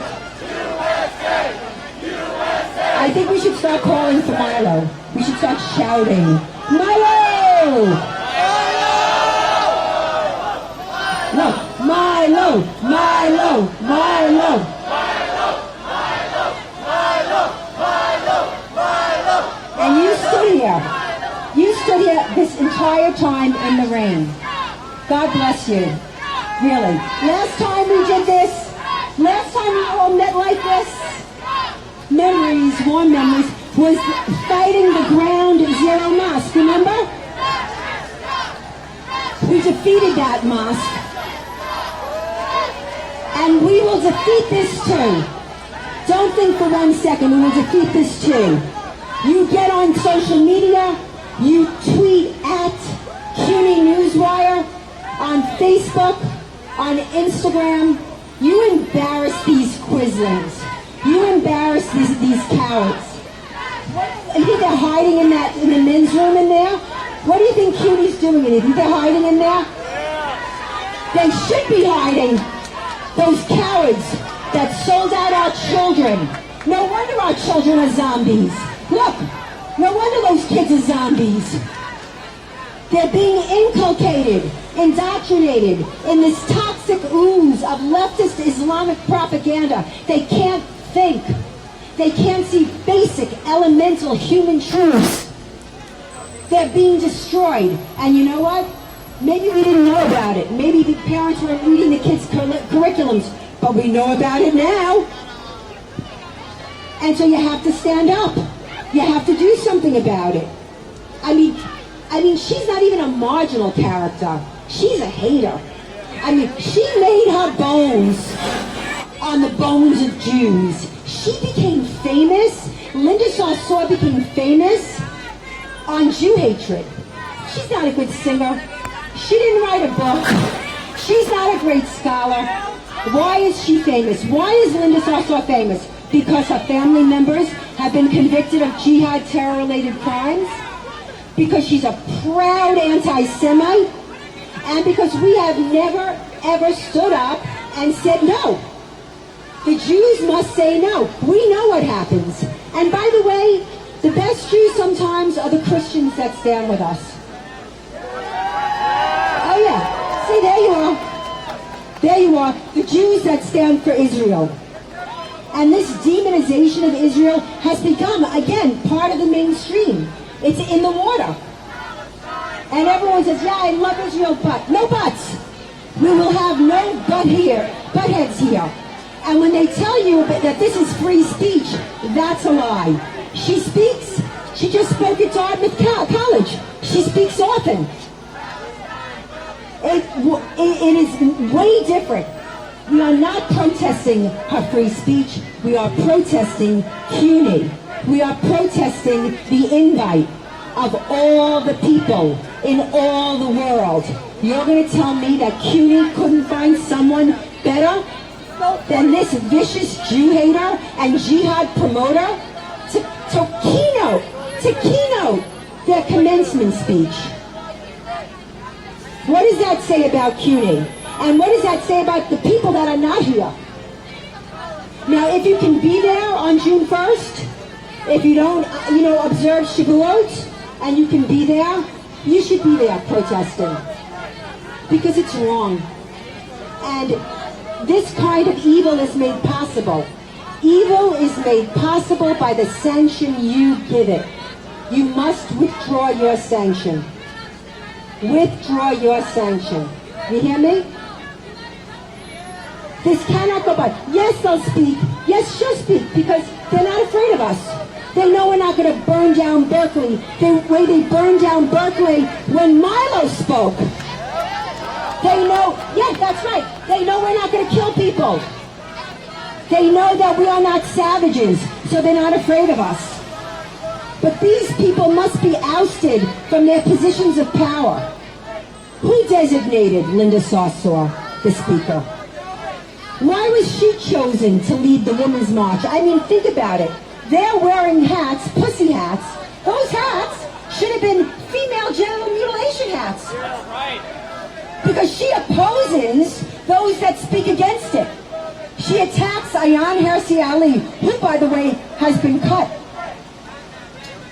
I think we should start calling for Milo. We should start shouting, Milo! No, Milo! Milo! Milo! And you stood here. You stood here this entire time in the rain. God bless you. Really. Last time we did this, last time we all met like this, memories, warm memories, was fighting the ground zero mosque, remember? We defeated that mosque. And we will defeat this too. Don't think for 1 second, we will defeat this too. You get on social media, you tweet at CUNY Newswire, on Facebook, on Instagram, you embarrass these Quislings. You embarrass these cowards. You think they're hiding in the men's room in there? What do you think CUNY's doing? You think they're hiding in there? They should be hiding. Those cowards that sold out our children. No wonder our children are zombies. Look, no wonder those kids are zombies. They're being inculcated, indoctrinated in this toxic ooze of leftist Islamic propaganda. They can't think. They can't see basic, elemental human truths. They're being destroyed. And you know what? Maybe we didn't know about it. Maybe the parents weren't reading the kids' curriculums, but we know about it now. And so you have to stand up. You have to do something about it. I mean, she's not even a marginal character. She's a hater. I mean, she made her bones on the bones of Jews. She became famous. Linda Sarsour became famous on Jew hatred. She's not a good singer. She didn't write a book. She's not a great scholar. Why is she famous? Why is Linda Sarsour famous? Because her family members have been convicted of jihad terror-related crimes? Because she's a proud anti-Semite? And because we have never, ever stood up and said no. The Jews must say no. We know what happens. And by the way, the best Jews sometimes are the Christians that stand with us. Oh yeah. See, there you are. There you are. The Jews that stand for Israel. And this demonization of Israel has become, again, part of the mainstream. It's in the water. And everyone says, yeah, I love Israel, but no buts. We will have no butt heads here. And when they tell you that this is free speech, that's a lie. She speaks. She just spoke at Dartmouth College. She speaks often. It is way different. We are not protesting her free speech. We are protesting CUNY. We are protesting the invite of all the people in all the world. You're going to tell me that CUNY couldn't find someone better than this vicious Jew hater and jihad promoter to keynote their commencement speech? What does that say about CUNY? And what does that say about the people that are not here? Now, if you can be there on June 1st, if you don't, observe Shavuot, and you can be there, you should be there protesting. Because it's wrong. And this kind of evil is made possible. Evil is made possible by the sanction you give it. You must withdraw your sanction. Withdraw your sanction. You hear me? This cannot go by. Yes, they'll speak. Yes, she'll speak because they're not afraid of us. They know we're not going to burn down Berkeley the way they burned down Berkeley when Milo spoke. They know, yeah, that's right. They know we're not going to kill people. They know that we are not savages, so they're not afraid of us. But these people must be ousted from their positions of power. Who designated Linda Sarsour the speaker? Why was she chosen to lead the Women's March? I mean, think about it. They're wearing hats, pussy hats. Those hats should have been female genital mutilation hats. Because she opposes those that speak against it. She attacks Ayaan Hirsi Ali, who, by the way, has been cut.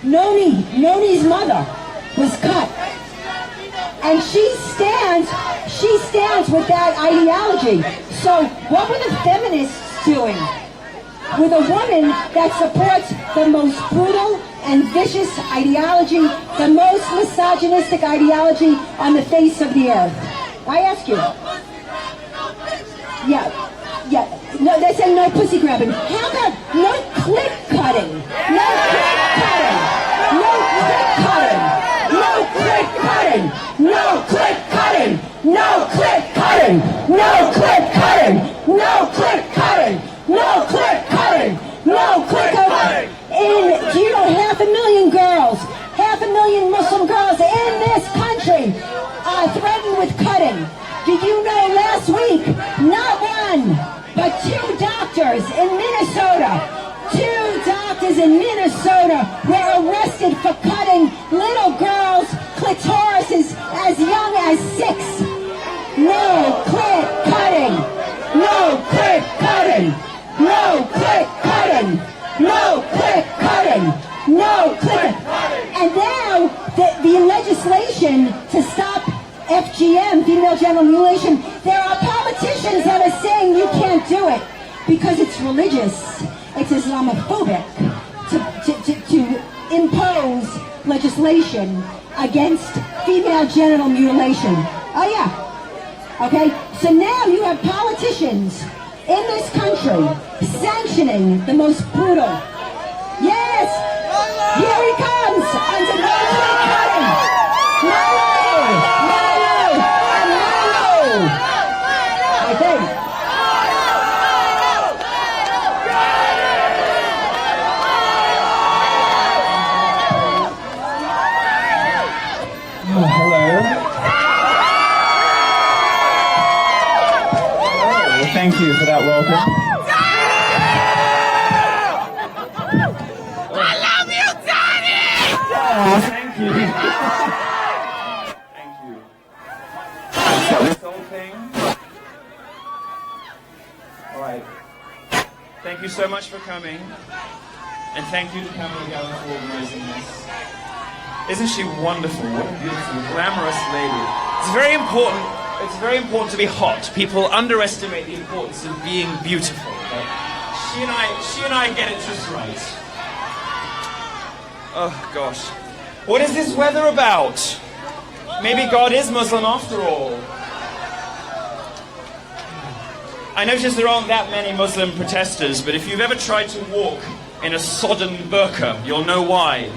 Noni's mother was cut. And she stands with that ideology. So what were the feminists doing with a woman that supports the most brutal and vicious ideology, the most misogynistic ideology on the face of the earth? I ask you. Yeah. No, they say no pussy grabbing. How about no clit cutting? No clit cutting. No clit cutting. No clit cutting. No clit cutting. No clit cutting. No clit cutting. No clit cutting. No clit cutting. No clit cutting. Do you know 500,000 girls, 500,000 Muslim girls in this country are threatened with cutting? Did you know last week, not one, but 2 doctors in Minnesota, 2 doctors in Minnesota were arrested for cutting little girls' clitorises as young as 6. No clit cutting. No clit cutting. No clit cutting. No clit cutting. No clit. And now the legislation to stop FGM, female genital mutilation, there are politicians that are saying you can't do it because it's religious, it's Islamophobic to impose legislation against female genital mutilation. Oh yeah. Okay? So now you have politicians in this country sanctioning the most brutal, Thank you for that welcome. I love you, Daddy! Oh, thank you. Thank you. So this whole thing. All right. Thank you so much for coming, and thank you to Pamela Geller for organizing this. Isn't she wonderful? What a beautiful, glamorous lady. It's very important. It's very important to be hot. People underestimate the importance of being beautiful. Okay? She and I get it just right. Oh gosh, what is this weather about? Maybe God is Muslim after all. I notice there aren't that many Muslim protesters, but if you've ever tried to walk in a sodden burqa, you'll know why.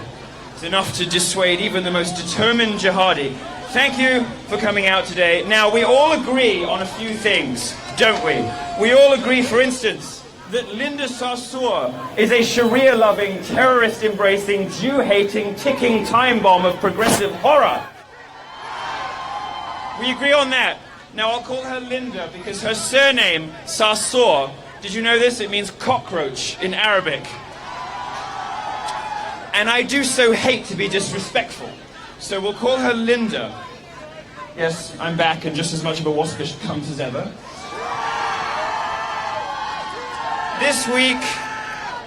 It's enough to dissuade even the most determined jihadi. Thank you for coming out today. Now, we all agree on a few things, don't we? We all agree, for instance, that Linda Sarsour is a Sharia-loving, terrorist-embracing, Jew-hating, ticking time bomb of progressive horror. We agree on that. Now, I'll call her Linda because her surname, Sarsour, did you know this? It means cockroach in Arabic. And I do so hate to be disrespectful. So we'll call her Linda. Yes, I'm back and just as much of a waspish cunt as ever.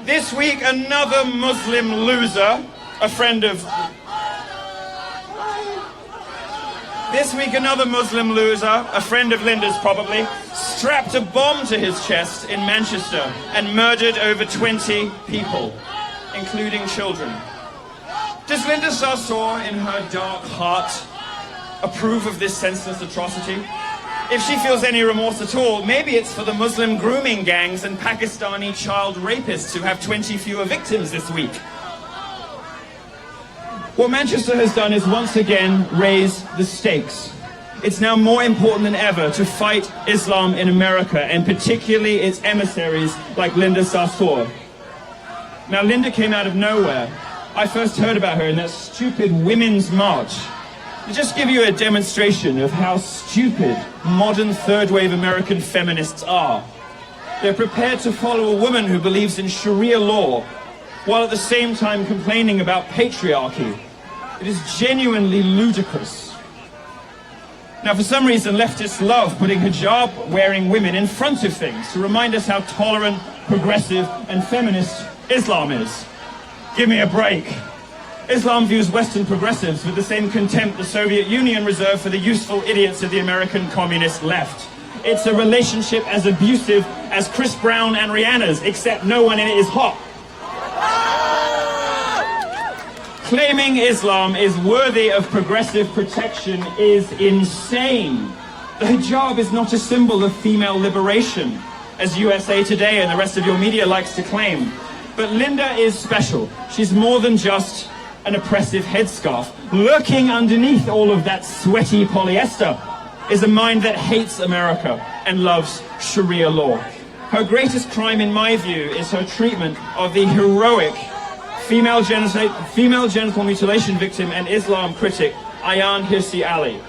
This week, another Muslim loser, a friend of... This week, another Muslim loser, a friend of Linda's probably, strapped a bomb to his chest in Manchester and murdered over 20 people, including children. Does Linda Sarsour, in her dark heart, approve of this senseless atrocity? If she feels any remorse at all, maybe it's for the Muslim grooming gangs and Pakistani child rapists who have 20 fewer victims this week. What Manchester has done is once again raise the stakes. It's now more important than ever to fight Islam in America, and particularly its emissaries like Linda Sarsour. Now, Linda came out of nowhere. I first heard about her in that stupid Women's March. To just give you a demonstration of how stupid modern third-wave American feminists are. They're prepared to follow a woman who believes in Sharia law, while at the same time complaining about patriarchy. It is genuinely ludicrous. Now, for some reason, leftists love putting hijab-wearing women in front of things to remind us how tolerant, progressive, and feminist Islam is. Give me a break. Islam views Western progressives with the same contempt the Soviet Union reserved for the useful idiots of the American communist left. It's a relationship as abusive as Chris Brown and Rihanna's, except no one in it is hot. Claiming Islam is worthy of progressive protection is insane. The hijab is not a symbol of female liberation, as USA Today and the rest of your media likes to claim. But Linda is special. She's more than just an oppressive headscarf. Lurking underneath all of that sweaty polyester is a mind that hates America and loves Sharia law. Her greatest crime, in my view, is her treatment of the heroic female genital mutilation victim and Islam critic Ayaan Hirsi Ali.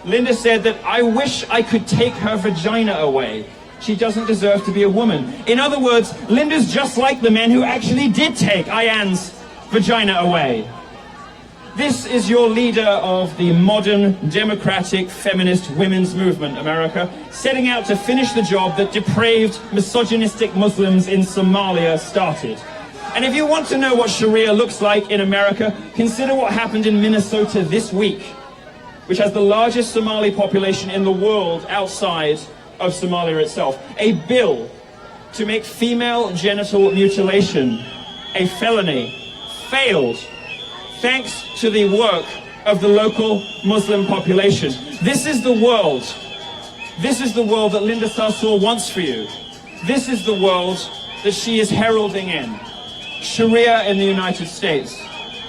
Linda said that, "I wish I could take her vagina away. She doesn't deserve to be a woman." In other words, Linda's just like the men who actually did take Ayaan's vagina away. This is your leader of the modern, democratic, feminist women's movement, America, setting out to finish the job that depraved, misogynistic Muslims in Somalia started. And if you want to know what Sharia looks like in America, consider what happened in Minnesota this week, which has the largest Somali population in the world outside of Somalia itself. A bill to make female genital mutilation a felony failed, thanks to the work of the local Muslim population. This is the world. This is the world that Linda Sarsour wants for you. This is the world that she is heralding in. Sharia in the United States.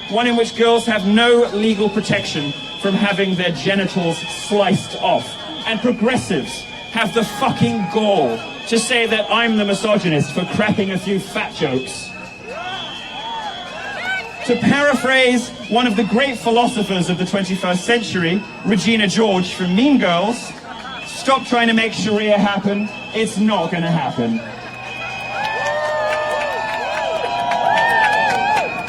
One in which girls have no legal protection from having their genitals sliced off. And progressives have the fucking gall to say that I'm the misogynist for cracking a few fat jokes. To paraphrase one of the great philosophers of the 21st century, Regina George from Mean Girls, stop trying to make Sharia happen, It's not going to happen.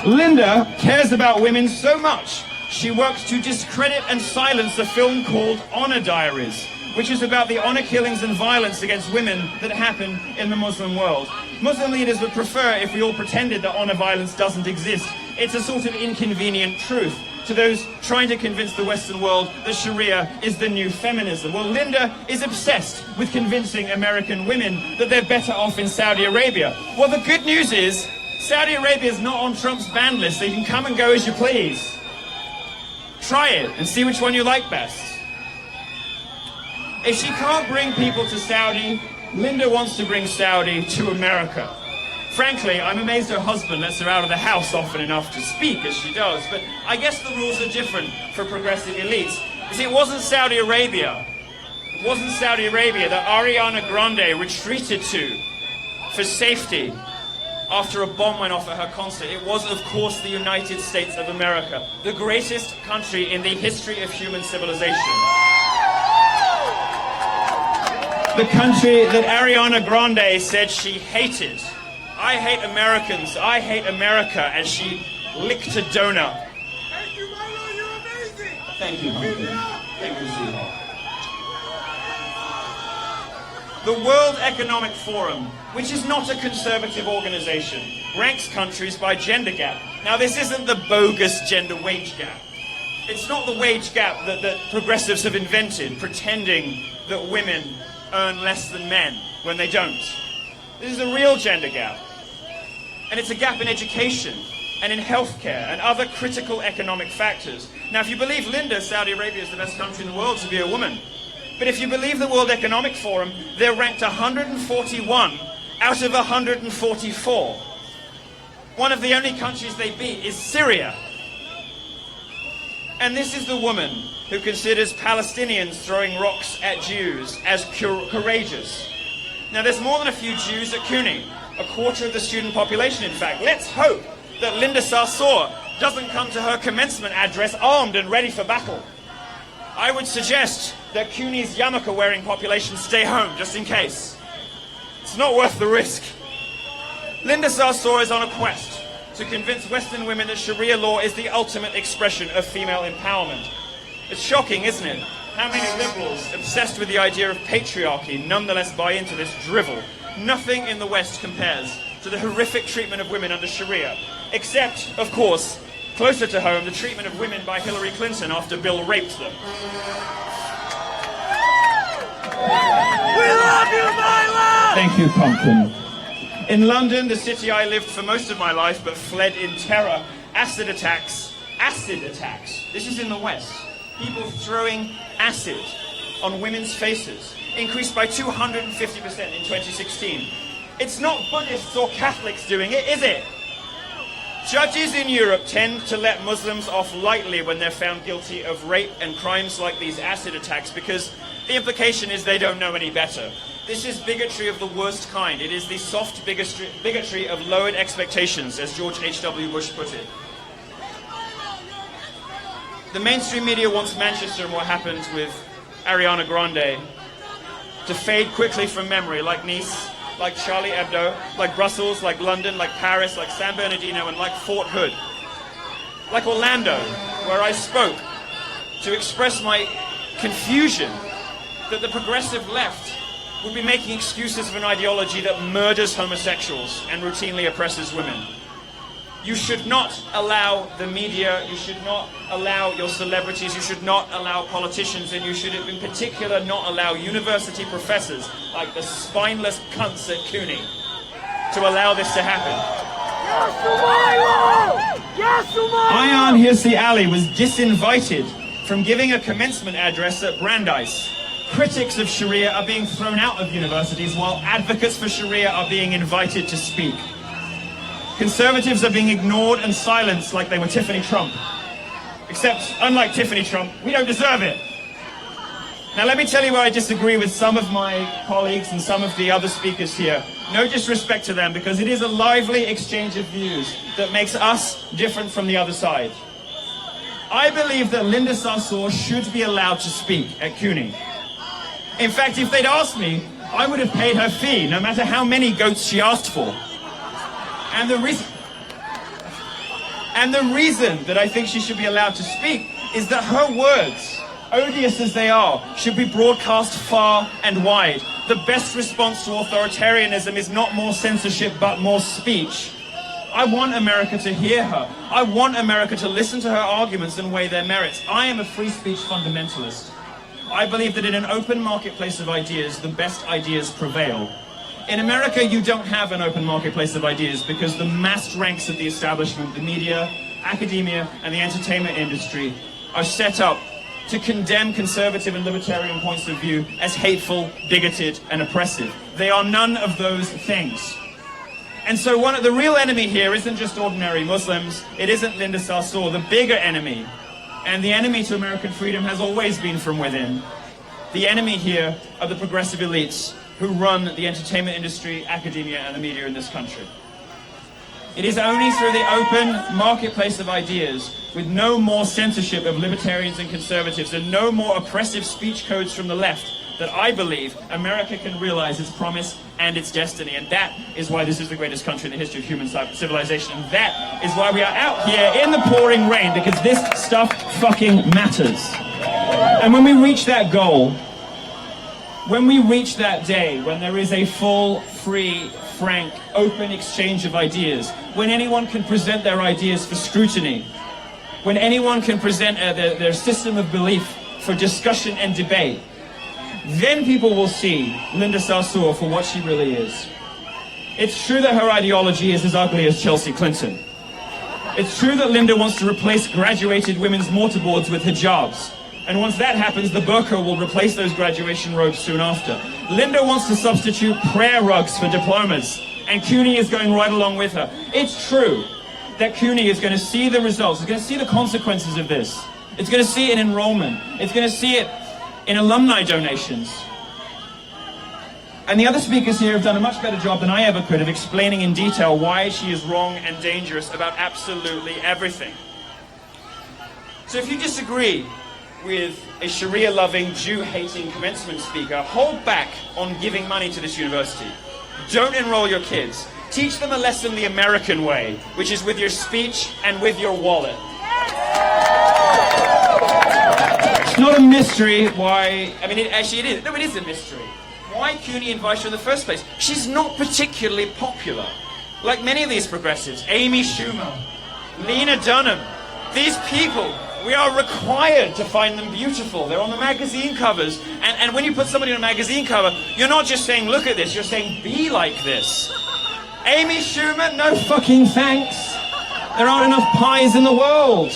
Linda cares about women so much, she works to discredit and silence a film called Honor Diaries, which is about the honor killings and violence against women that happen in the Muslim world. Muslim leaders would prefer if we all pretended that honor violence doesn't exist. It's a sort of inconvenient truth to those trying to convince the Western world that Sharia is the new feminism. Well, Linda is obsessed with convincing American women that they're better off in Saudi Arabia. Well, the good news is Saudi Arabia is not on Trump's ban list, so you can come and go as you please. Try it and see which one you like best. If she can't bring people to Saudi, Linda wants to bring Saudi to America. Frankly, I'm amazed her husband lets her out of the house often enough to speak as she does, but I guess the rules are different for progressive elites. You see, it wasn't Saudi Arabia that Ariana Grande retreated to for safety after a bomb went off at her concert. It was, of course, the United States of America, the greatest country in the history of human civilization. The country that Ariana Grande said she hated. I hate Americans, I hate America, and she licked a donut. Thank you, Milo, you're amazing! Thank you, Pumpkin. Thank you, sweetheart. The World Economic Forum, which is not a conservative organization, ranks countries by gender gap. Now, this isn't the bogus gender wage gap. It's not the wage gap that progressives have invented, pretending that women earn less than men when they don't. This is a real gender gap. And it's a gap in education and in healthcare and other critical economic factors. Now, if you believe Linda, Saudi Arabia is the best country in the world to be a woman. But if you believe the World Economic Forum, they're ranked 141 out of 144. One of the only countries they beat is Syria. And this is the woman who considers Palestinians throwing rocks at Jews as courageous. Now, there's more than a few Jews at CUNY, a quarter of the student population, in fact. Let's hope that Linda Sarsour doesn't come to her commencement address armed and ready for battle. I would suggest that CUNY's yarmulke-wearing population stay home, just in case. It's not worth the risk. Linda Sarsour is on a quest to convince Western women that Sharia law is the ultimate expression of female empowerment. It's shocking, isn't it? How many liberals obsessed with the idea of patriarchy nonetheless buy into this drivel? Nothing in the West compares to the horrific treatment of women under Sharia, except, of course, closer to home, the treatment of women by Hillary Clinton after Bill raped them. We love you, Milo! Thank you, Pumpkin. In London, the city I lived for most of my life but fled in terror, acid attacks, this is in the West, people throwing acid on women's faces, increased by 250% in 2016. It's not Buddhists or Catholics doing it, is it? Judges in Europe tend to let Muslims off lightly when they're found guilty of rape and crimes like these acid attacks because the implication is they don't know any better. This is bigotry of the worst kind. It is the soft bigotry of lowered expectations, as George H.W. Bush put it. The mainstream media wants Manchester and what happened with Ariana Grande to fade quickly from memory, like Nice, like Charlie Hebdo, like Brussels, like London, like Paris, like San Bernardino, and like Fort Hood. Like Orlando, where I spoke to express my confusion that the progressive left would be making excuses for an ideology that murders homosexuals and routinely oppresses women. You should not allow the media, you should not allow your celebrities, you should not allow politicians, and you should in particular not allow university professors like the spineless cunts at CUNY to allow this to happen. Ayaan Hirsi Ali was disinvited from giving a commencement address at Brandeis. Critics of Sharia are being thrown out of universities while advocates for Sharia are being invited to speak. Conservatives are being ignored and silenced like they were Tiffany Trump. Except, unlike Tiffany Trump, we don't deserve it. Now let me tell you where I disagree with some of my colleagues and some of the other speakers here. No disrespect to them, because it is a lively exchange of views that makes us different from the other side. I believe that Linda Sarsour should be allowed to speak at CUNY. In fact, if they'd asked me, I would have paid her fee, no matter how many goats she asked for. And the reason that I think she should be allowed to speak is that her words, odious as they are, should be broadcast far and wide. The best response to authoritarianism is not more censorship, but more speech. I want America to hear her. I want America to listen to her arguments and weigh their merits. I am a free speech fundamentalist. I believe that in an open marketplace of ideas, the best ideas prevail. In America, you don't have an open marketplace of ideas because the massed ranks of the establishment, the media, academia, and the entertainment industry are set up to condemn conservative and libertarian points of view as hateful, bigoted, and oppressive. They are none of those things. And so the real enemy here isn't just ordinary Muslims, it isn't Linda Sarsour. The bigger enemy, and the enemy to American freedom has always been from within. The enemy here are the progressive elites who run the entertainment industry, academia, and the media in this country. It is only through the open marketplace of ideas, with no more censorship of libertarians and conservatives and no more oppressive speech codes from the left, that I believe America can realize its promise and its destiny. And that is why this is the greatest country in the history of human civilization. And that is why we are out here in the pouring rain, because this stuff fucking matters. And when we reach that goal, when we reach that day, when there is a full, free, frank, open exchange of ideas, when anyone can present their ideas for scrutiny, when anyone can present their system of belief for discussion and debate, then people will see Linda Sarsour for what she really is. It's true that her ideology is as ugly as Chelsea Clinton. It's true that Linda wants to replace graduated women's mortarboards with hijabs. And once that happens, the burqa will replace those graduation robes soon after. Linda wants to substitute prayer rugs for diplomas, and CUNY is going right along with her. It's true that CUNY is going to see the results, it's going to see the consequences of this. It's going to see it in enrollment. It's going to see it in alumni donations. And the other speakers here have done a much better job than I ever could of explaining in detail why she is wrong and dangerous about absolutely everything. So if you disagree with a Sharia-loving, Jew-hating commencement speaker, hold back on giving money to this university. Don't enroll your kids. Teach them a lesson the American way, which is with your speech and with your wallet. It's not a mystery why, actually it is. No, it is a mystery. Why CUNY invited her in the first place? She's not particularly popular. Like many of these progressives, Amy Schumer, Lena Dunham, these people, we are required to find them beautiful. They're on the magazine covers. And when you put somebody on a magazine cover, you're not just saying, look at this, you're saying, be like this. Amy Schumer, no fucking thanks. There aren't enough pies in the world.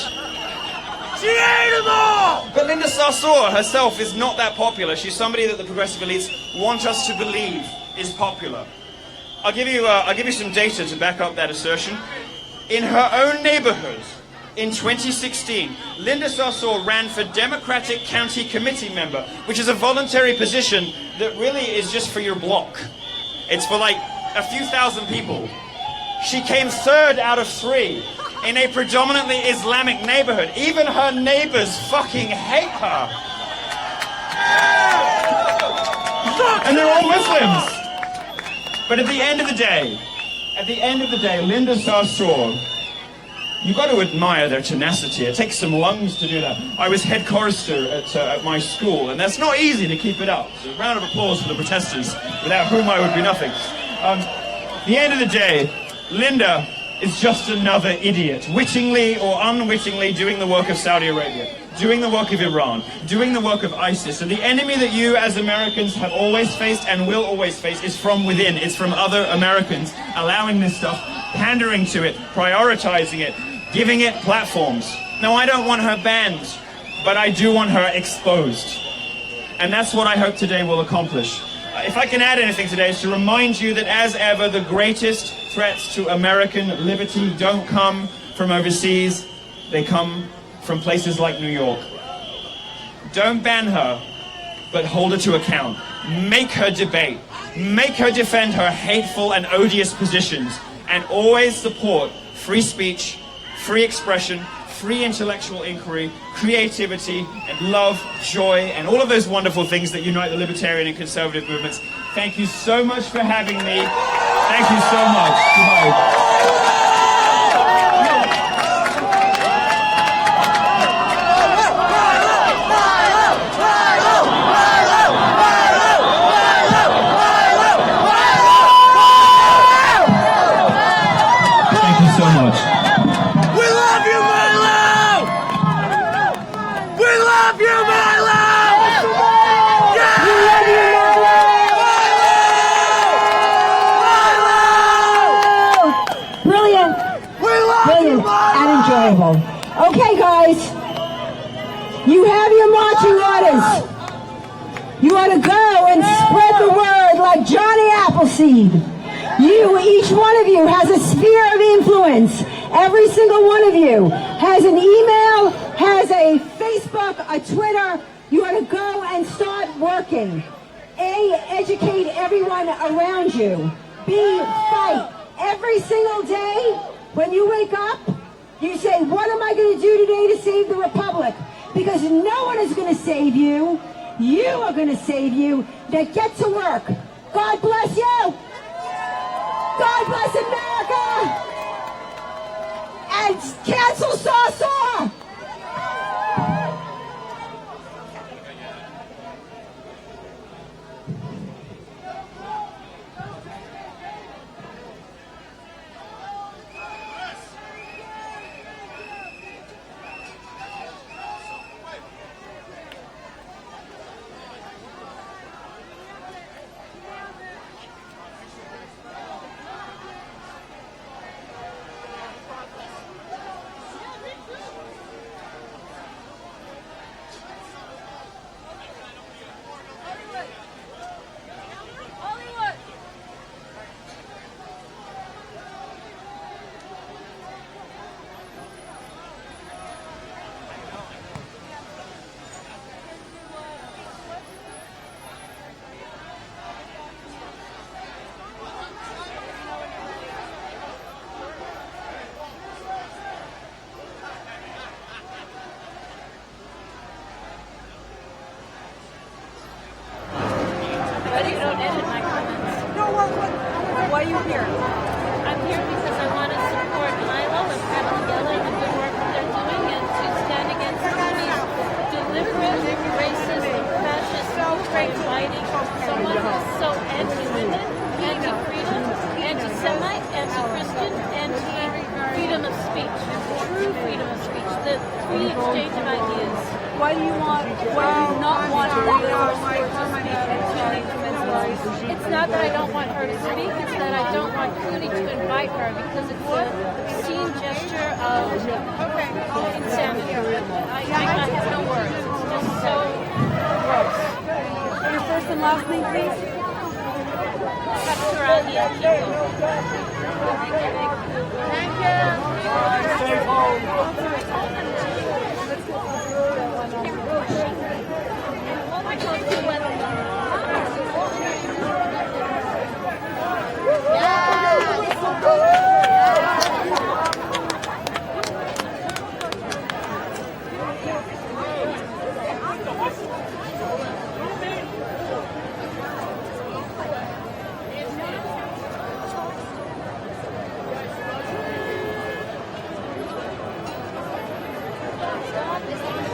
She ate them all! But Linda Sarsour herself is not that popular. She's somebody that the progressive elites want us to believe is popular. I'll give you some data to back up that assertion. In her own neighborhood, in 2016, Linda Sarsour ran for Democratic County Committee member, which is a voluntary position that really is just for your block. It's for like a few thousand people. She came third out of 3 in a predominantly Islamic neighborhood. Even her neighbors fucking hate her. And they're all Muslims. But at the end of the day, Linda Sarsour, you've got to admire their tenacity. It takes some lungs to do that. I was head chorister at my school, and that's not easy to keep it up. So a round of applause for the protesters, without whom I would be nothing. At the end of the day, Linda is just another idiot, wittingly or unwittingly doing the work of Saudi Arabia, doing the work of Iran, doing the work of ISIS. And the enemy that you as Americans have always faced and will always face is from within. It's from other Americans allowing this stuff, pandering to it, prioritizing it, giving it platforms. Now, I don't want her banned, but I do want her exposed. And that's what I hope today will accomplish. If I can add anything today, it's to remind you that, as ever, the greatest threats to American liberty don't come from overseas. They come from places like New York. Don't ban her, but hold her to account. Make her debate. Make her defend her hateful and odious positions. And always support free speech, free expression, free intellectual inquiry, creativity, and love, joy, and all of those wonderful things that unite the libertarian and conservative movements. Thank you so much for having me. Thank you so much. Goodbye. Thank you so much. We love you, Milo! We love you, Milo! Yeah! We love you, Milo! Brilliant. We love you, Brilliant Milo! and enjoyable. Okay, guys, you have your marching orders. You ought to go and spread the word like Johnny Appleseed. Each one of you has a sphere of influence. Every single one of you has an email, has a Facebook, a Twitter. You ought to go and start working. Educate everyone around you. Fight. Every single day, when you wake up, you say, what am I going to do today to save the Republic? Because no one is going to save you. You are going to save you. Now get to work. God bless you. God bless America. And cancel Saw. Why are you here? I'm here because I want to support Milo and Pamela Geller and the good work that they're doing and to stand against CUNY's deliberate, racist, fascist, fighting someone who's so anti-women, anti-freedom, anti-Semite, anti-Christian, anti-freedom of speech, true freedom of speech, the free exchange of ideas. Why do you not want her to speak at CUNY Women's Rights? It's not that I don't want her to speak, it's that I don't want CUNY to invite her because it's a obscene gesture of insanity. I have no words. It's just so gross. Your first and last name, please? Stop this.